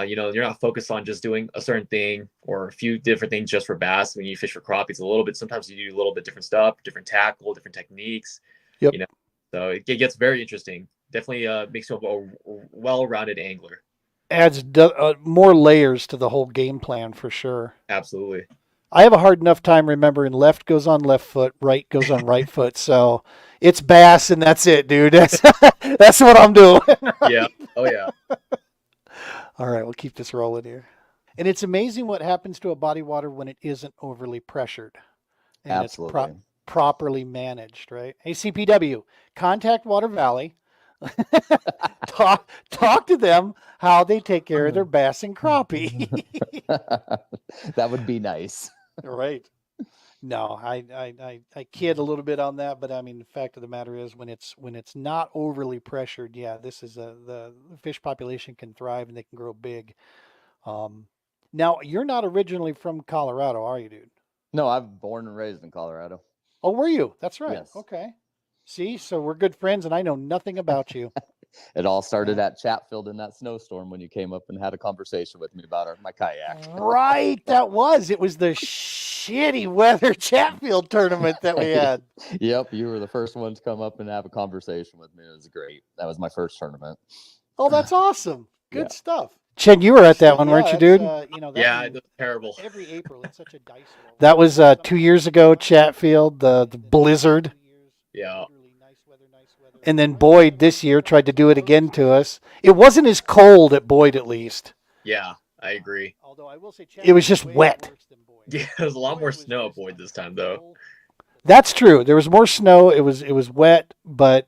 you're not focused on just doing a certain thing or a few different things just for bass. When you fish for crappie, it's a little bit. Sometimes you do a little bit different stuff, different tackle, different techniques. Yep. So it gets very interesting. Definitely makes you a well-rounded angler. Adds more layers to the whole game plan for sure. Absolutely. I have a hard enough time remembering left goes on left foot, right goes on right foot. So it's bass and that's it, dude. That's what I'm doing. Right? Yeah. Oh yeah. All right, we'll keep this rolling here. And it's amazing what happens to a body water when it isn't overly pressured. And absolutely. It's properly managed, right? Hey, CPW, contact Water Valley. talk to them how they take care of their bass and crappie. That would be nice. Right. No, I kid a little bit on that, but I mean the fact of the matter is when it's not overly pressured, yeah, this is the fish population can thrive and they can grow big. Now you're not originally from Colorado, are you, dude? No, I'm born and raised in Colorado. Oh, were you? That's right. Yes. Okay. See, so we're good friends and I know nothing about you. It all started at Chatfield in that snowstorm when you came up and had a conversation with me about my kayak. Right, it was the shitty weather Chatfield tournament that we had. Yep, you were the first one to come up and have a conversation with me. It was great. That was my first tournament. Oh, that's awesome. Good stuff. Chen, you were at that one, weren't you, dude? Yeah, it was terrible. Every April, it's such a dice roll. That was 2 years ago, Chatfield, the blizzard. Yeah. And then Boyd this year tried to do it again to us. It wasn't as cold at Boyd, at least. Yeah, I agree. Although I will say it was just wet. Yeah, there was a lot more snow at Boyd this time, though. That's true. There was more snow. It was wet, but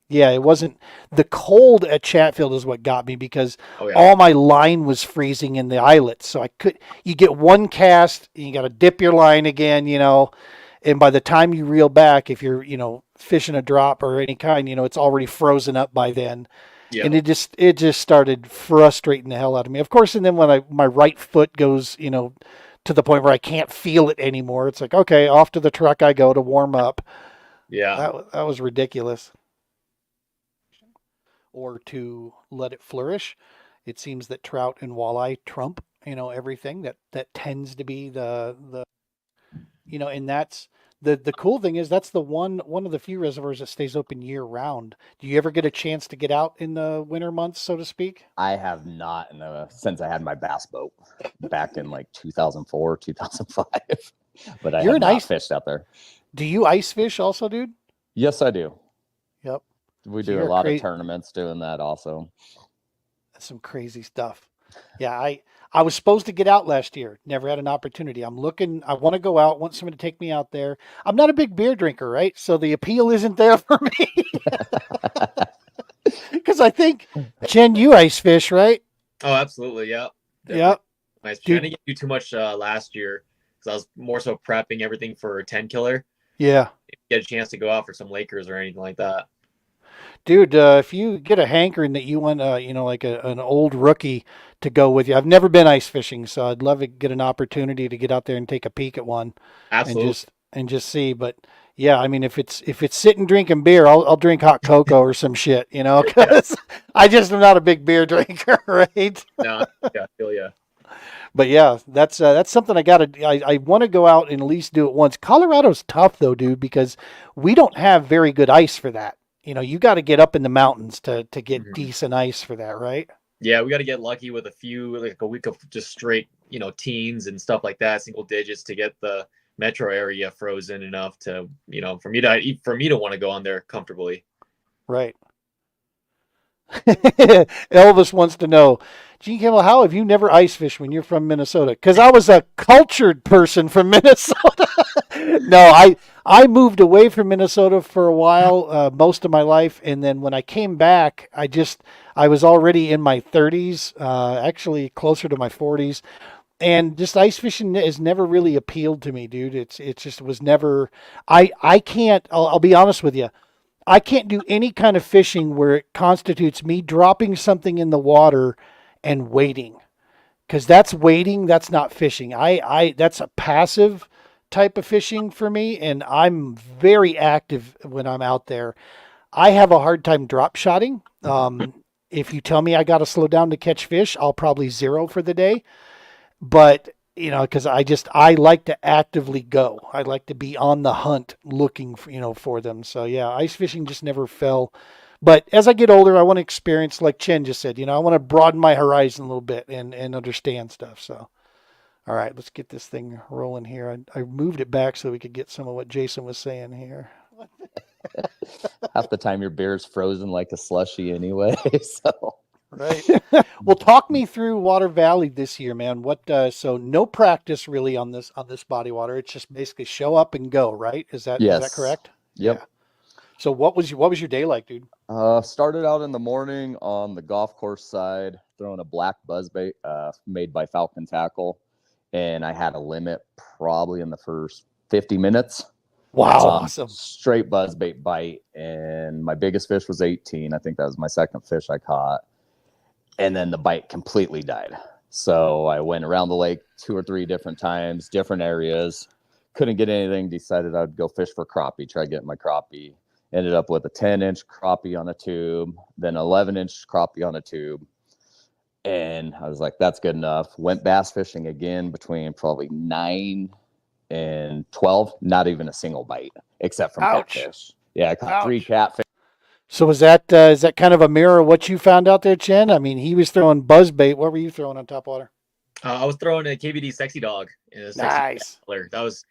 yeah, it wasn't. The cold at Chatfield is what got me because all my line was freezing in the eyelets. So you get one cast, and you got to dip your line again, and by the time you reel back, if you're, fishing a drop or any kind, it's already frozen up by then. Yeah. And it just started frustrating the hell out of me. Of course, and then when my right foot goes, to the point where I can't feel it anymore, it's like, okay, off to the truck I go to warm up. Yeah. That was ridiculous. Or to let it flourish. It seems that trout and walleye trump, everything. That tends to be the and that's the cool thing is that's the one of the few reservoirs that stays open year round. Do you ever get a chance to get out in the winter months, so to speak? I have not since I had my bass boat back in like 2004, 2005. But I have not fished out there. Do you ice fish also, dude? Yes, I do. Yep. We do a lot of tournaments doing that also. That's some crazy stuff. Yeah, I was supposed to get out last year. Never had an opportunity. I want to go out. Want someone to take me out there. I'm not a big beer drinker, right? So the appeal isn't there for me. Because I think, Jen, you ice fish, right? Oh, absolutely. Yeah. Yep. Nice. I didn't do too much last year because I was more so prepping everything for 10 killer. Yeah. Get a chance to go out for some Lakers or anything like that. Dude, if you get a hankering that you want, like an old rookie to go with you. I've never been ice fishing, so I'd love to get an opportunity to get out there and take a peek at one. Absolutely. And just see. But yeah, I mean, if it's sitting drinking beer, I'll drink hot cocoa or some shit, because I just am not a big beer drinker, right? No, yeah, I feel ya. But yeah, that's something I want to go out and at least do it once. Colorado's tough though, dude, because we don't have very good ice for that. You got to get up in the mountains to get decent ice for that, right? Yeah, we got to get lucky with a few, like a week of just straight, teens and stuff like that, single digits, to get the metro area frozen enough to, for me to want to go on there comfortably. Right. Elvis wants to know, Gene Campbell, how have you never ice fished when you're from Minnesota? Because I was a cultured person from Minnesota. No, I moved away from Minnesota for a while, most of my life, and then when I came back, I was already in my 30s, actually closer to my 40s, and just ice fishing has never really appealed to me, dude. It just was never. I can't. I'll be honest with you. I can't do any kind of fishing where it constitutes me dropping something in the water and waiting, because that's waiting. That's not fishing. That's a passive type of fishing for me, and I'm very active when I'm out there. I have a hard time drop shotting. If you tell me I got to slow down to catch fish, I'll probably zero for the day. But because I like to actively go. I like to be on the hunt looking for them. So yeah, ice fishing just never fell. But as I get older, I want to experience, like Chen just said, I want to broaden my horizon a little bit and understand stuff. So, all right, let's get this thing rolling here. I moved it back so we could get some of what Jason was saying here. Half the time your beer's frozen like a slushy anyway. So right. Well, talk me through Water Valley this year, man. So no practice really on this body water. It's just basically show up and go, right? Is that correct? Yep. Yeah. So what was your day like, dude? Started out in the morning on the golf course side, throwing a black buzzbait made by Falcon Tackle, and I had a limit probably in the first 50 minutes. Wow, awesome. Straight buzzbait bite, and my biggest fish was 18. I think that was my second fish I caught. And then the bite completely died. So I went around the lake 2 or 3 different times, different areas. Couldn't get anything. Decided I'd go fish for crappie, try getting my crappie. Ended up with a 10-inch crappie on a tube, then 11-inch crappie on a tube. And I was like, that's good enough. Went bass fishing again between probably 9 and 12. Not even a single bite, except from catfish. Yeah, I caught 3 catfish. So is that kind of a mirror of what you found out there, Chen? I mean, he was throwing buzzbait. What were you throwing on top water? I was throwing a KBD Sexy Dog. Nice. That was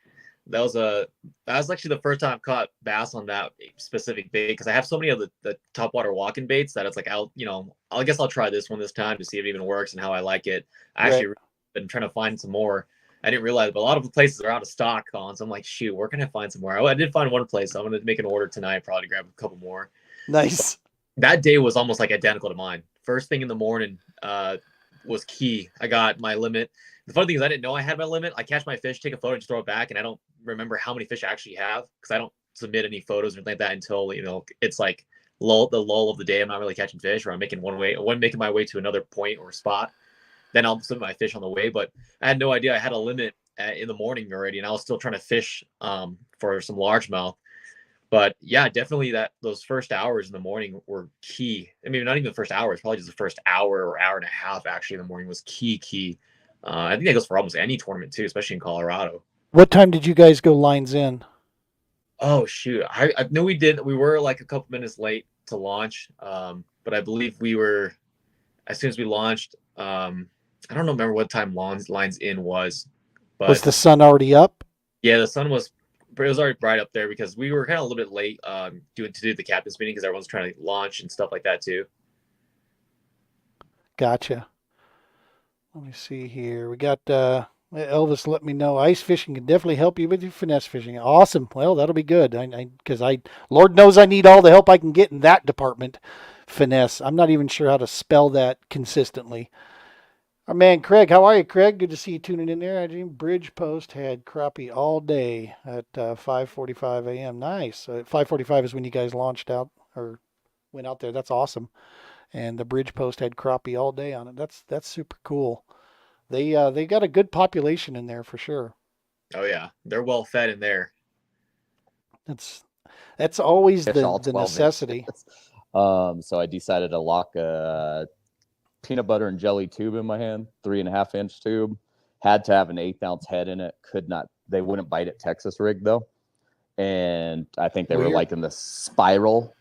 actually the first time I've caught bass on that specific bait, because I have so many of the top water walking baits that it's like, I guess I'll try this one this time to see if it even works and how I like it. I actually been trying to find some more. I didn't realize, but a lot of the places are out of stock, Colin. So I'm like, shoot, where can I find some more? I did find one place. So I'm going to make an order tonight, probably to grab a couple more. Nice. That day was almost like identical to mine. First thing in the morning was key. I got my limit. The funny thing is I didn't know I had my limit. I catch my fish, take a photo, just throw it back, and I don't remember how many fish I actually have, because I don't submit any photos or anything like that until it's like the lull of the day. I'm not really catching fish, or I'm making making my way to another point or spot. Then I'll submit my fish on the way. But I had no idea I had a limit in the morning already, and I was still trying to fish for some largemouth. But yeah, definitely those first hours in the morning were key. I mean, not even the first hours, probably just the first hour or hour and a half actually in the morning was key. I think that goes for almost any tournament too, especially in Colorado. What time did you guys go lines in? Oh shoot, I know we did. We were like a couple minutes late to launch, but I believe we were, as soon as we launched. I don't remember what time lines in was. But was the sun already up? Yeah, the sun was. But it was already bright up there because we were kind of a little bit late to do the captain's meeting, because everyone's trying to launch and stuff like that too. Gotcha. Let me see here. We got Elvis. Let me know. Ice fishing can definitely help you with your finesse fishing. Awesome. Well, that'll be good. Because Lord knows I need all the help I can get in that department. Finesse. I'm not even sure how to spell that consistently. Our man Craig, how are you, Craig? Good to see you tuning in there. Bridge Post had crappie all day at 5:45 a.m. Nice. 5:45 is when you guys launched out or went out there. That's awesome. And the Bridge Post had crappie all day on it. That's super cool. They got a good population in there for sure. Oh yeah, they're well fed in there. That's always the necessity. So I decided to lock a peanut butter and jelly tube in my hand, 3.5-inch tube. Had to have an 1/8 ounce head in it. They wouldn't bite at Texas rig though. And I think they were like in the spiral,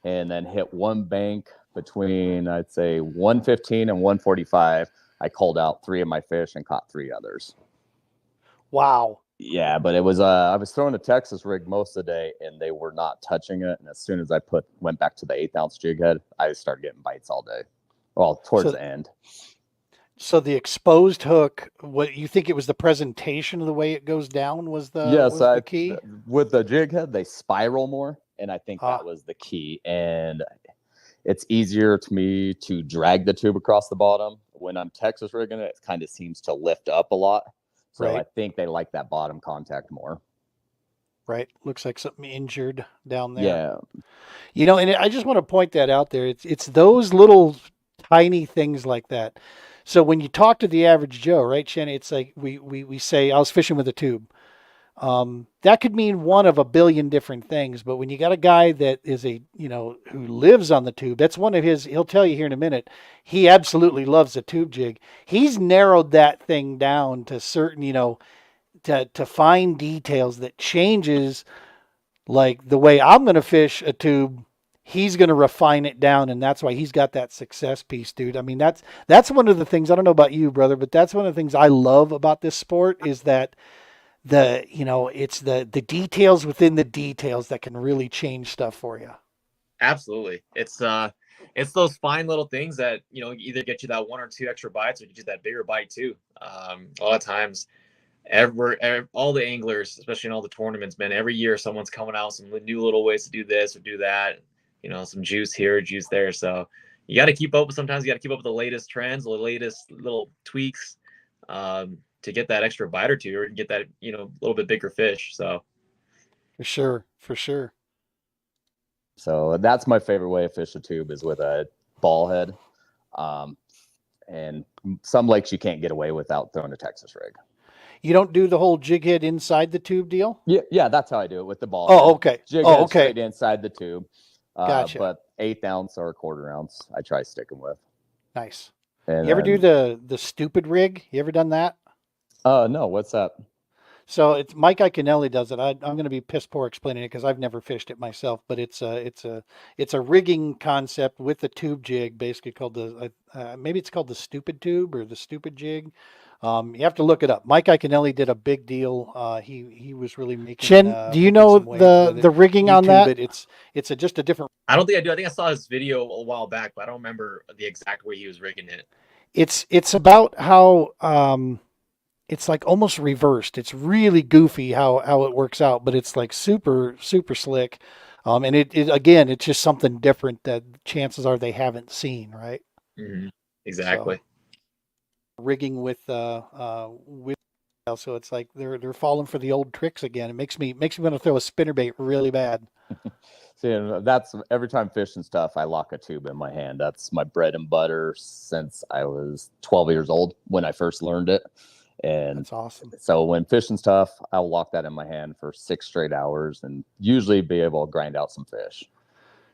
and then hit one bank, between, I'd say, 115 and 145. I called out 3 of my fish and caught 3 others. Wow. Yeah, but it was I was throwing a Texas rig most of the day, and they were not touching it. And as soon as I went back to the 1/8 ounce jig head, I started getting bites all day. Well, towards the end. So the exposed hook, what you think it was the presentation of the way it goes down was the key? With the jig head, they spiral more, and I think that was the key. And it's easier to me to drag the tube across the bottom. When I'm Texas rigging it, it kind of seems to lift up a lot. So I think they like that bottom contact more. Right. Looks like something injured down there. Yeah. You know, and I just want to point that out there. It's those little tiny things like that. So when you talk to the average Joe, right, Shannon, it's like we say, I was fishing with a tube. That could mean one of a billion different things. But when you got a guy that is who lives on the tube, that's one of his, he'll tell you here in a minute, he absolutely loves a tube jig. He's narrowed that thing down to certain, to fine details that changes, like the way I'm going to fish a tube, he's going to refine it down. And that's why he's got that success piece, dude. I mean, that's one of the things, I don't know about you, brother, but that's one of the things I love about this sport is that it's the details within the details that can really change stuff for you. Absolutely. It's those fine little things that, either get you that 1 or 2 extra bites or get you that bigger bite too. A lot of times, all the anglers, especially in all the tournaments, man, every year someone's coming out with some new little ways to do this or do that, some juice here, juice there. So you got to keep up with, sometimes you got to keep up with the latest trends, the latest little tweaks, to get that extra bite or two, or get that, little bit bigger fish. So for sure. So that's my favorite way to fish a tube is with a ball head. And some lakes you can't get away without throwing a Texas rig. You don't do the whole jig head inside the tube deal? Yeah, that's how I do it with the ball. Oh, okay. Jig head straight inside the tube. Gotcha. But 1/8 ounce or 1/4 ounce, I try sticking with. Nice. And you ever do the stupid rig? You ever done that? No. What's that? So it's Mike Iaconelli does it. I'm going to be piss poor explaining it because I've never fished it myself. But it's a rigging concept with the tube jig, basically called maybe it's called the stupid tube or the stupid jig. You have to look it up. Mike Iaconelli did a big deal. He was really making. Shen, do you know the rigging on that? It's just a different. I don't think I do. I think I saw his video a while back, but I don't remember the exact way he was rigging it. It's about how it's like almost reversed. It's really goofy how it works out, but it's like super slick. And it again, it's just something different that chances are they haven't seen, right? Mm-hmm. Exactly. So, rigging with so it's like they're falling for the old tricks again. It makes me want to throw a spinnerbait really bad. See, that's every time fishing stuff, I lock a tube in my hand. That's my bread and butter since I was 12 years old when I first learned it. And that's awesome. So when fishing stuff, I'll lock that in my hand for 6 straight hours and usually be able to grind out some fish.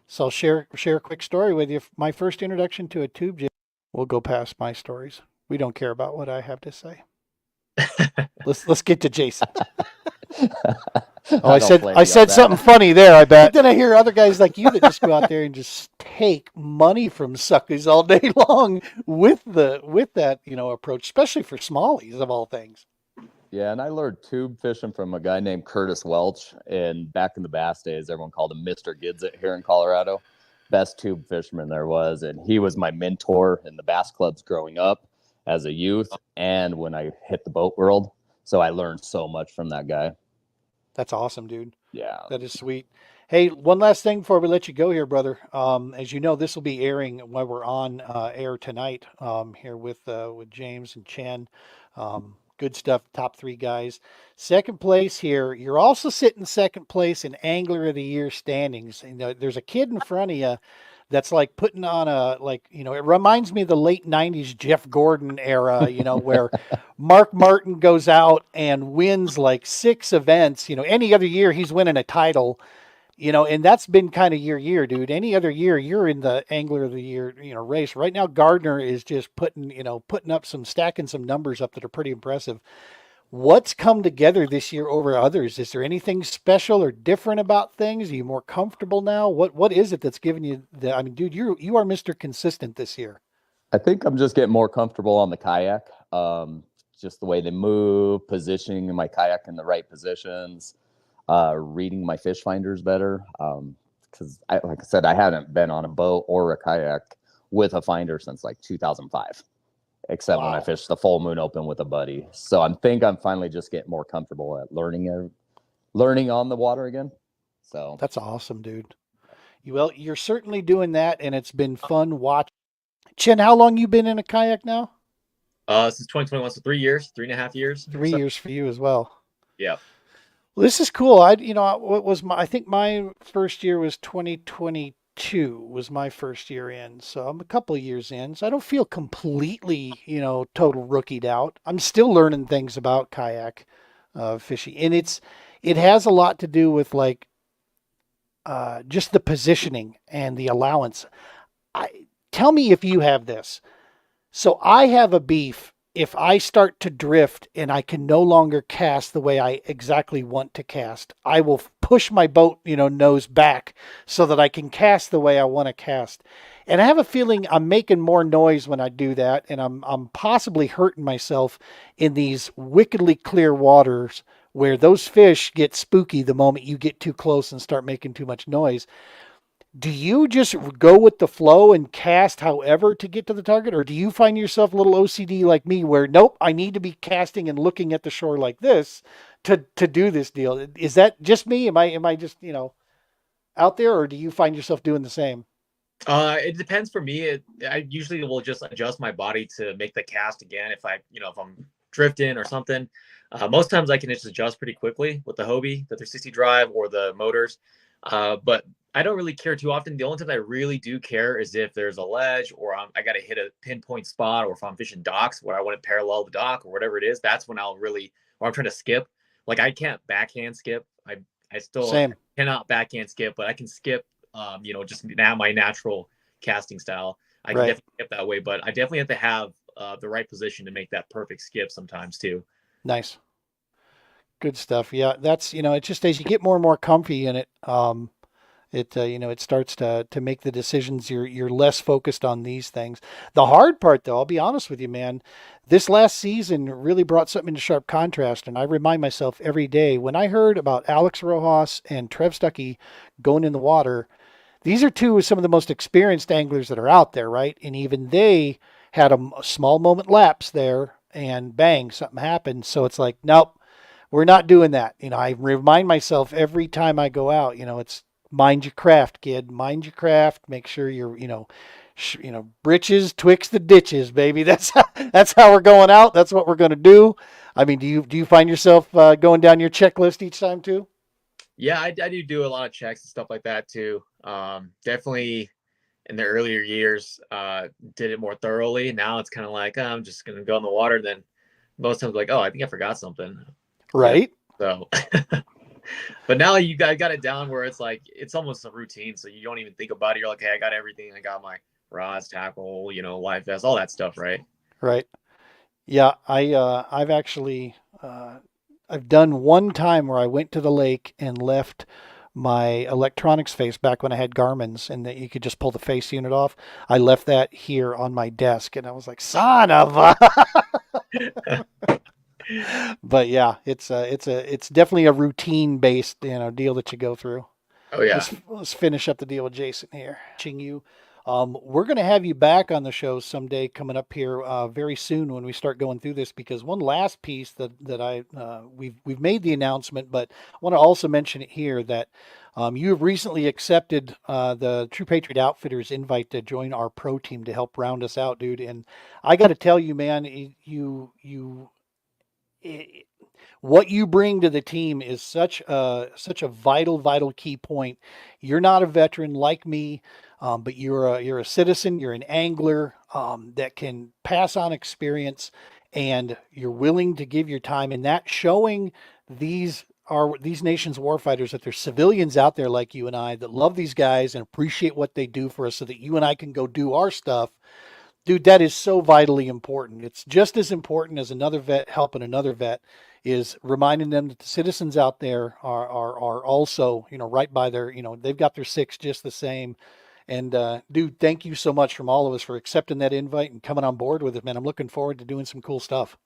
So I'll share a quick story with you. My first introduction to a tube jig. We'll go past my stories. We don't care about what I have to say. Let's get to Jason. I said something funny there, I bet. Then I hear other guys like you that just go out there and just take money from suckers all day long with that approach, especially for smallies of all things. Yeah, and I learned tube fishing from a guy named Curtis Welch, and back in the bass days, everyone called him Mr. Gidsit here in Colorado. Best tube fisherman there was, and he was my mentor in the bass clubs growing up as a youth and when I hit the boat world. So I learned so much from that guy. That's awesome, dude. Yeah. That is sweet. Hey, one last thing before we let you go here, brother. As you know, this will be airing while we're on air tonight here with James and Chen. Good stuff, top 3 guys. Second place here. You're also sitting second place in Angler of the Year standings. There's a kid in front of you that's like putting on it reminds me of the late 90s Jeff Gordon era, where Mark Martin goes out and wins like 6 events. Any other year he's winning a title, and that's been kind of your year, dude. Any other year you're in the Angler of the Year, race. Right now Gardner is just stacking some numbers up that are pretty impressive. What's come together this year over others? Is there anything special or different about things? Are you more comfortable now? What is it that's giving you the? I mean, dude, you are Mr. Consistent this year. I think I'm just getting more comfortable on the kayak. Just the way they move, positioning my kayak in the right positions, reading my fish finders better. Because like I said, I haven't been on a boat or a kayak with a finder since like 2005, except when I Wow. fished the full moon open with a buddy. So I think I'm finally just getting more comfortable at learning on the water again. So That's awesome, dude. Well, you're certainly doing that, and it's been fun watching. Chin, how long you been in a kayak now? Since 2021, so 3 years, 3.5 years. 3 years for you as well. Yeah. Well, this is cool. What was I think my first year was 2022 was my first year in. So I'm a couple of years in. So I don't feel completely, total rookied out. I'm still learning things about kayak fishing. And it has a lot to do with like just the positioning and the allowance. Tell me if you have this. So I have a beef if I start to drift and I can no longer cast the way I exactly want to cast. I will push my boat, nose back so that I can cast the way I want to cast. And I have a feeling I'm making more noise when I do that, and I'm possibly hurting myself in these wickedly clear waters where those fish get spooky the moment you get too close and start making too much noise. Do you just go with the flow and cast however to get to the target, or do you find yourself a little OCD like me where nope, I need to be casting and looking at the shore like this to do this deal? Is that just me? Am I just, out there, or do you find yourself doing the same? It depends for me. I usually will just adjust my body to make the cast again if if I'm drifting or something. Most times I can just adjust pretty quickly with the Hobie, the 360 drive, or the motors. But I don't really care too often. The only time I really do care is if there's a ledge or I got to hit a pinpoint spot, or if I'm fishing docks where I want to parallel the dock or whatever it is. That's when or I'm trying to skip. Like I can't backhand skip. I still Same. cannot backhand skip, but I can skip. Just now my natural casting style. I can Right. definitely skip that way, but I definitely have to have the right position to make that perfect skip sometimes too. Nice. Good stuff. Yeah, that's, it's just as you get more and more comfy in it, it starts to make the decisions. You're less focused on these things. The hard part, though, I'll be honest with you, man, this last season really brought something into sharp contrast, and I remind myself every day when I heard about Alex Rojas and Trev Stuckey going in the water. These are two of some of the most experienced anglers that are out there, right? And even they had a small moment lapse there, and bang, something happened. So it's like, nope, we're not doing that. I remind myself every time I go out, it's mind your craft, kid. Mind your craft. Make sure you're, britches twixt the ditches, baby. That's how we're going out. That's what we're going to do. I mean, do you find yourself going down your checklist each time too? Yeah, I do a lot of checks and stuff like that too. Definitely in the earlier years, did it more thoroughly. Now it's kind of like, oh, I'm just gonna go in the water. And then most times like, oh, I think I forgot something. Right. Yeah, so, but now you got it down where it's like it's almost a routine. So you don't even think about it. You're like, hey, I got everything. I got my rods, tackle, life vest, all that stuff, right? Right. Yeah, I've actually I've done one time where I went to the lake and left my electronics face back when I had Garmin's and that you could just pull the face unit off. I left that here on my desk and I was like, son of a. But yeah, it's definitely a routine based, deal that you go through. Oh yeah. Let's finish up the deal with Jason here. You. We're going to have you back on the show someday coming up here very soon when we start going through this, because one last piece that we've made the announcement, but I want to also mention it here that you have recently accepted the True Patriot Outfitters invite to join our pro team to help round us out, dude. And I got to tell you, man, what you bring to the team is such a vital key point. You're not a veteran like me, but you're a citizen. You're an angler that can pass on experience, and you're willing to give your time. And that showing these nations warfighters that there's civilians out there like you and I that love these guys and appreciate what they do for us, so that you and I can go do our stuff. Dude, that is so vitally important. It's just as important as another vet helping another vet. is reminding them that the citizens out there are also, right by their, they've got their six just the same. And dude, thank you so much from all of us for accepting that invite and coming on board with it, man. I'm looking forward to doing some cool stuff.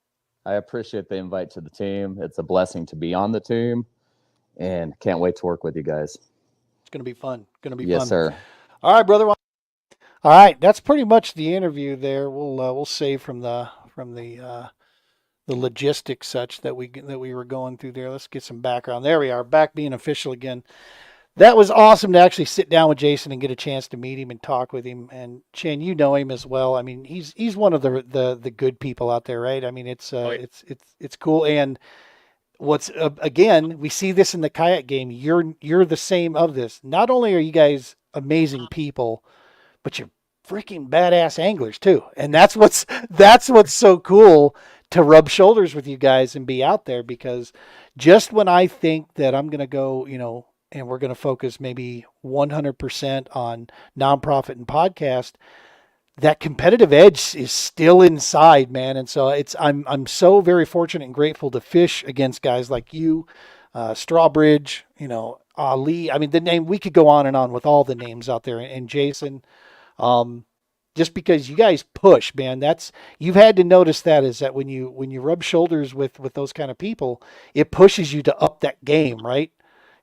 I appreciate the invite to the team. It's a blessing to be on the team, and can't wait to work with you guys. It's going to be fun. Yes, sir. All right, brother. All right, that's pretty much the interview there. We'll save from the logistics such that we were going through there. Let's get some background. There we are, back being official again. That was awesome to actually sit down with Jason and get a chance to meet him and talk with him. And Chan, you know him as well. I mean, he's one of the good people out there, right? I mean, it's cool. And what's again, we see this in the kayak game. You're the same of this. Not only are you guys amazing people, but you're freaking badass anglers too. And that's what's so cool to rub shoulders with you guys and be out there, because just when I think that I'm going to go, and we're going to focus maybe 100% on nonprofit and podcast, that competitive edge is still inside, man. And so I'm so very fortunate and grateful to fish against guys like you, Strawbridge, Ali. I mean, the name, we could go on and on with all the names out there, and Jason, just because you guys push, man. You've had to notice that, is that when you rub shoulders with those kind of people, it pushes you to up that game, right?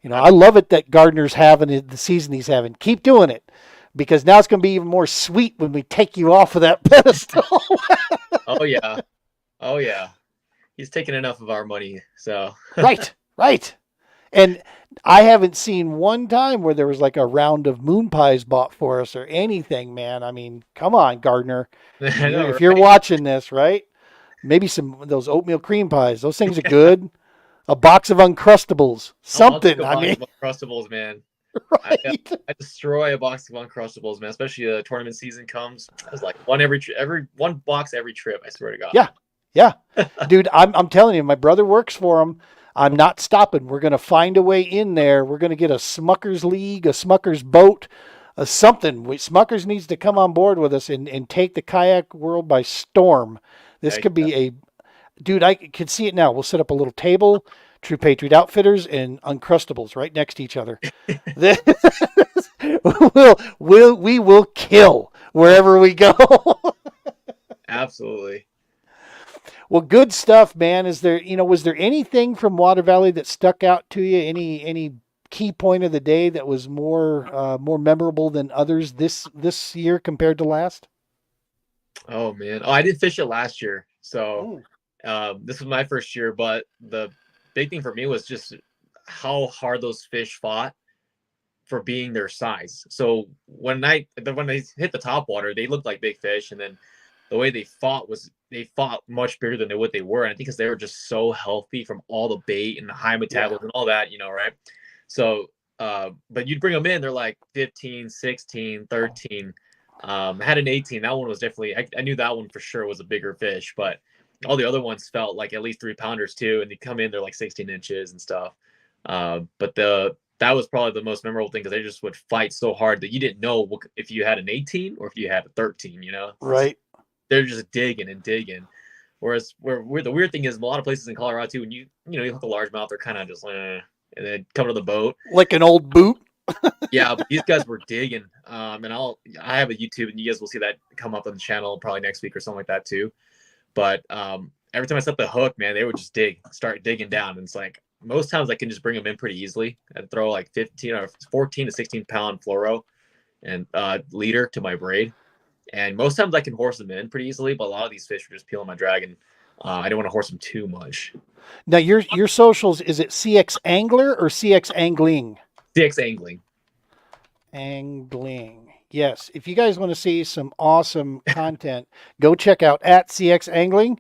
I love it that Gardner's having the season he's having. Keep doing it, because now it's going to be even more sweet when we take you off of that pedestal. Oh yeah. He's taking enough of our money, so. Right. And I haven't seen one time where there was like a round of moon pies bought for us or anything, man. I mean, come on, Gardner. If you're watching this, right? Maybe some of those oatmeal cream pies. Those things are good. A box of Uncrustables. Something. I'll take a box of Uncrustables, man. Right. I destroy a box of Uncrustables, man. Especially the tournament season comes. It's like one box every trip. I swear to God. Yeah, dude. I'm telling you, my brother works for him. I'm not stopping. We're gonna find a way in there. We're gonna get a Smuckers League, a Smuckers boat, something. Smuckers needs to come on board with us and take the kayak world by storm. This could be dude, I can see it now. We'll set up a little table, True Patriot Outfitters and Uncrustables right next to each other. We will kill wherever we go. Absolutely. Well, good stuff, man. Was there anything from Water Valley that stuck out to you? Any key point of the day that was more memorable than others this year compared to last? Oh man. Oh, I did fish it last year, so. This was my first year, but the big thing for me was just how hard those fish fought for being their size. So when they hit the top water, they looked like big fish, and then the way they fought much bigger than what they were. And I think because they were just so healthy from all the bait and the high metabolism and all that, right? So, but you'd bring them in, they're like 15, 16, 13. I had an 18. That one was definitely, I knew that one for sure was a bigger fish, but all the other ones felt like at least 3-pounders too, and they come in, they're like 16 inches and stuff. But that was probably the most memorable thing, because they just would fight so hard that you didn't know if you had an 18 or if you had a 13. Right? They're just digging and digging. Whereas the weird thing is, a lot of places in Colorado too, when you hook a largemouth, they're kind of just and then come to the boat like an old boot. Yeah, but these guys were digging. And I have a YouTube, and you guys will see that come up on the channel probably next week or something like that too. But every time I set the hook, man, they would just start digging down. And it's like, most times I can just bring them in pretty easily and throw like 15 or 14 to 16 pound fluoro and leader to my braid. And most times I can horse them in pretty easily, but a lot of these fish are just peeling my drag, and I don't want to horse them too much. Now your socials, is it CX Angler or CX Angling? CX Angling. Angling. Yes. If you guys want to see some awesome content, go check out at CX Angling.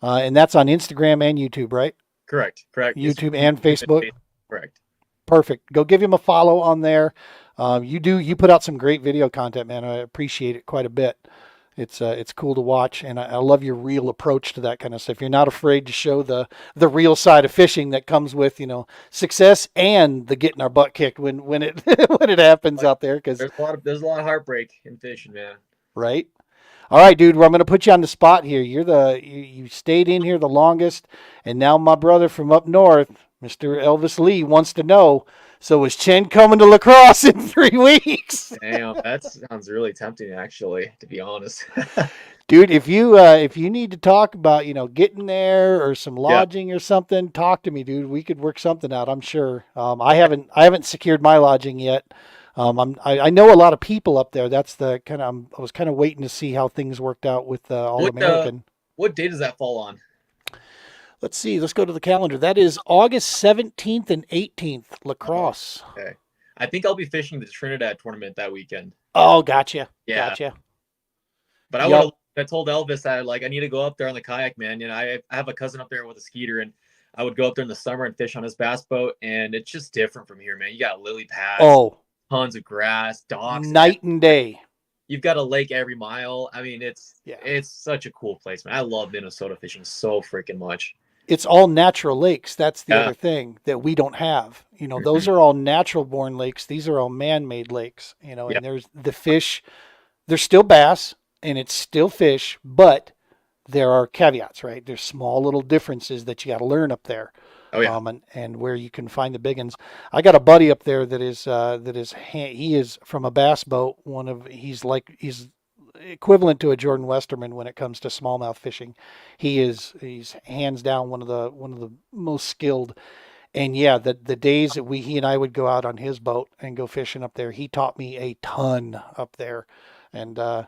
And that's on Instagram and YouTube, right? Correct. YouTube and Facebook. Correct. Perfect. Go give him a follow on there. You put out some great video content, man. I appreciate it quite a bit. It's cool to watch, and I love your real approach to that kind of stuff. You're not afraid to show the real side of fishing that comes with, success and the getting our butt kicked when it when it happens out there. Because there's a lot of heartbreak in fishing, man. Right. All right, dude. Well, I'm going to put you on the spot here. You stayed in here the longest, and now my brother from up north, Mr. Elvis Lee, wants to know. So is Chen coming to La Crosse in 3 weeks? Damn, that sounds really tempting, actually, to be honest. Dude, if you need to talk about, getting there or some lodging or something, talk to me, dude. We could work something out, I'm sure. I haven't secured my lodging yet. I know a lot of people up there. That's the kind of I was kind of waiting to see how things worked out with All American. What day does that fall on? Let's see. Let's go to the calendar. That is August 17th and 18th, La Crosse. Okay. I think I'll be fishing the Trinidad tournament that weekend. Oh, gotcha. Yeah. Gotcha. But I told Elvis I need to go up there on the kayak, man. I have a cousin up there with a skeeter, and I would go up there in the summer and fish on his bass boat, and it's just different from here, man. You got lily pads, tons of grass, docks, night and day. You've got a lake every mile. I mean, it's such a cool place, man. I love Minnesota fishing so freaking much. It's all natural lakes. That's the other thing that we don't have. Those are all natural born lakes. These are all man-made lakes, and there's the fish. There's still bass and it's still fish, but there are caveats, right? There's small little differences that you got to learn up there. Oh yeah. And where you can find the big ones. I got a buddy up there he is from a bass boat. He's equivalent to a Jordan Westerman when it comes to smallmouth fishing. He's hands down one of the most skilled. And yeah, the days that he and I would go out on his boat and go fishing up there, he taught me a ton up there. And I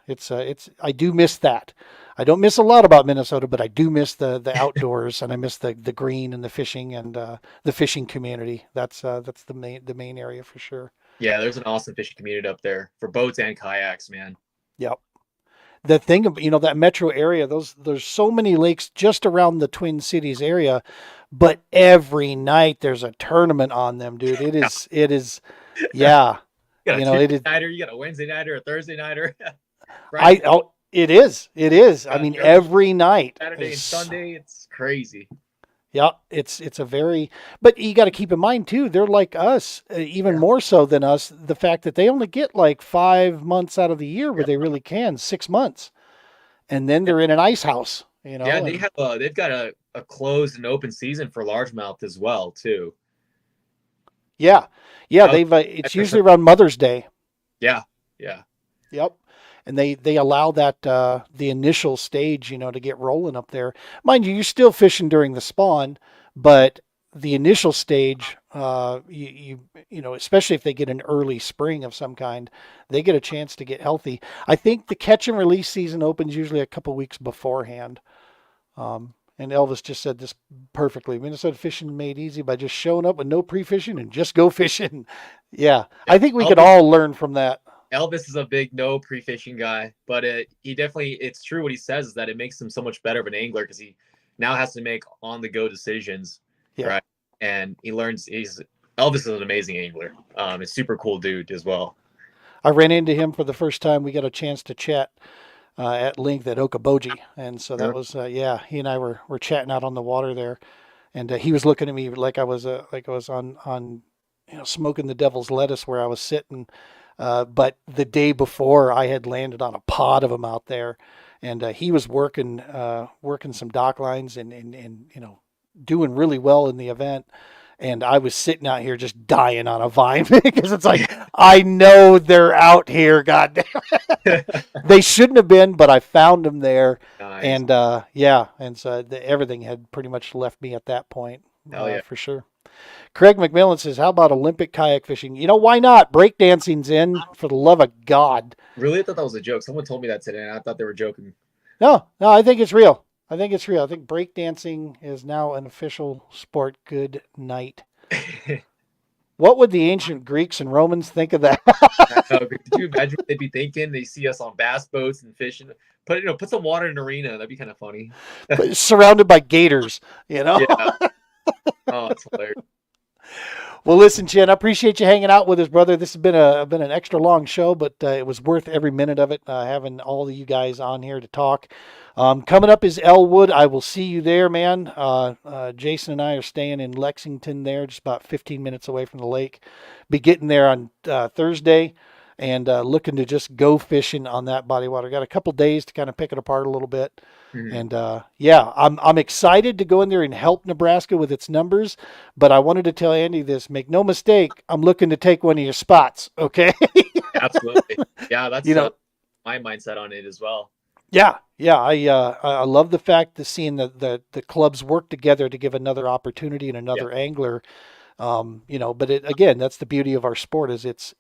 do miss that. I don't miss a lot about Minnesota, but I do miss the outdoors, and I miss the green and the fishing and the fishing community. That's the main area for sure. Yeah, there's an awesome fishing community up there for boats and kayaks, man. Yep. The thing of that metro area, there's so many lakes just around the Twin Cities area, but every night there's a tournament on them, dude. It is, yeah. You got a Tuesday nighter, you got a Wednesday nighter, a Thursday nighter. It is. I mean, every night. Saturday and Sunday, it's crazy. Yeah, it's but you got to keep in mind too, they're like us, even more so than us, the fact that they only get like 5 months out of the year where they really can, 6 months. And then they're in an ice house, Yeah, they've got a closed and open season for largemouth as well, too. Yeah. Yeah, it's usually around Mother's Day. Yeah. Yep. And they allow that the initial stage, to get rolling up there. Mind you, you're still fishing during the spawn, but the initial stage, especially if they get an early spring of some kind, they get a chance to get healthy. I think the catch and release season opens usually a couple weeks beforehand. And Elvis just said this perfectly. Minnesota fishing made easy by just showing up with no pre-fishing and just go fishing. Yeah. I think we could all learn from that. Elvis is a big no pre-fishing guy, but it's true what he says is that it makes him so much better of an angler because he now has to make on-the-go decisions, right? And Elvis is an amazing angler. A super cool dude as well. I ran into him for the first time. We got a chance to chat at length at Okoboji, and so that was he and I were chatting out on the water there, and he was looking at me like I was on smoking the devil's lettuce where I was sitting. But the day before, I had landed on a pod of them out there, and he was working some dock lines and doing really well in the event. And I was sitting out here just dying on a vine because it's like, I know they're out here. God damn it. They shouldn't have been, but I found them there. Nice. And and so everything had pretty much left me at that point. For sure. Craig McMillan says, how about Olympic kayak fishing? Why not? Breakdancing's in, for the love of God. Really? I thought that was a joke. Someone told me that today, and I thought they were joking. No, I think it's real. I think breakdancing is now an official sport. Good night. What would the ancient Greeks and Romans think of that? Could you imagine what they'd be thinking? They see us on bass boats and fishing. Put some water in an arena. That'd be kind of funny. Surrounded by gators, Yeah. Oh, it's hilarious. Well, listen, Chen, I appreciate you hanging out with us, brother. This has been an extra long show, but it was worth every minute of it, having all of you guys on here to talk. Coming up is Elwood. I will see you there, man. Jason and I are staying in Lexington there, just about 15 minutes away from the lake. Be getting there on Thursday. and looking to just go fishing on that body of water. Got a couple days to kind of pick it apart a little bit. And yeah, I'm excited to go in there and help Nebraska with its numbers. But I wanted to tell Andy this: make no mistake, I'm looking to take one of your spots. Okay. Absolutely. Yeah, that's You know, my mindset on it as well. yeah, yeah. I love the fact that seeing the clubs work together to give another opportunity and another angler. You know, but again, that's the beauty of our sport is it's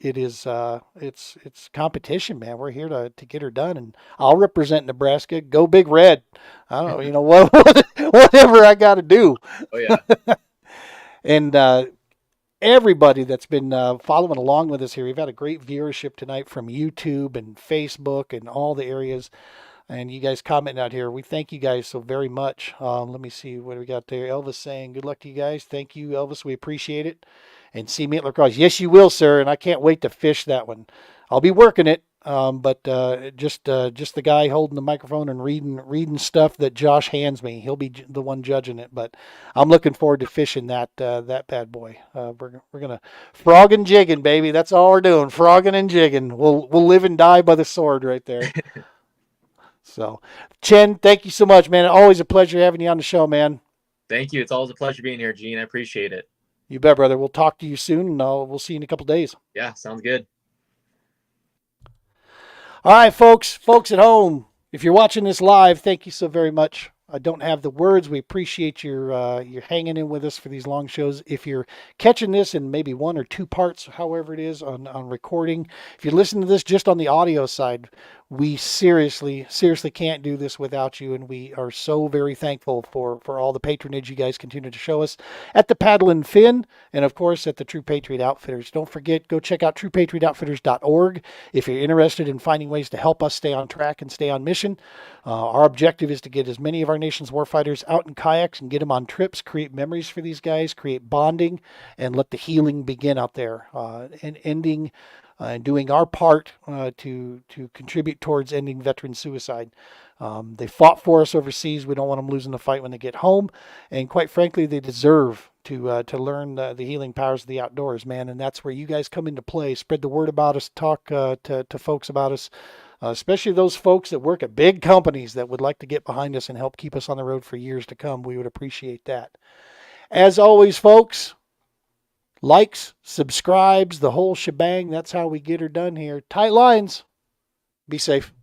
competition, man. We're here to get her done, and I'll represent Nebraska. Go Big Red. I don't know, you know whatever I got to do. Oh yeah. And everybody that's been following along with us here, we've had a great viewership tonight from YouTube and Facebook and all the areas. And you guys commenting out here. We thank you guys so very much. Let me see what we got there. Elvis saying, good luck to you guys. Thank you, Elvis. We appreciate it. And see me at lacrosse. Yes, you will, sir. And I can't wait to fish that one. I'll be working it. But just the guy holding the microphone and reading stuff that Josh hands me. He'll be the one judging it. But I'm looking forward to fishing that bad boy. We're gonna frog and jigging, baby. That's all we're doing. Frogging and jigging. We'll live and die by the sword right there. So, Chen, thank you so much, man. Always a pleasure having you on the show, man. Thank you. It's always a pleasure being here, Gene. I appreciate it. You bet, brother. We'll talk to you soon, and we'll see you in a couple days. Yeah, sounds good. All right, folks at home, if you're watching this live, thank you so very much. I don't have the words. We appreciate your hanging in with us for these long shows. If you're catching this in maybe 1 or 2 parts, however it is on recording, if you're listening to this just on the audio side, we seriously can't do this without you, and we are so very thankful for all the patronage you guys continue to show us at the Paddle and Fin, and of course at the True Patriot Outfitters. Don't forget, go check out truepatriotoutfitters.org if you're interested in finding ways to help us stay on track and stay on mission. Our objective is to get as many of our nation's warfighters out in kayaks and get them on trips, create memories for these guys, create bonding, and let the healing begin out there, and ending and doing our part to contribute towards ending veteran suicide. They fought for us overseas. We don't want them losing the fight when they get home. And quite frankly, they deserve to learn the healing powers of the outdoors, man. And that's where you guys come into play. Spread the word about us. Talk to folks about us, especially those folks that work at big companies that would like to get behind us and help keep us on the road for years to come. We would appreciate that. As always, folks, likes, subscribes, the whole shebang. That's how we get her done here. Tight lines. Be safe.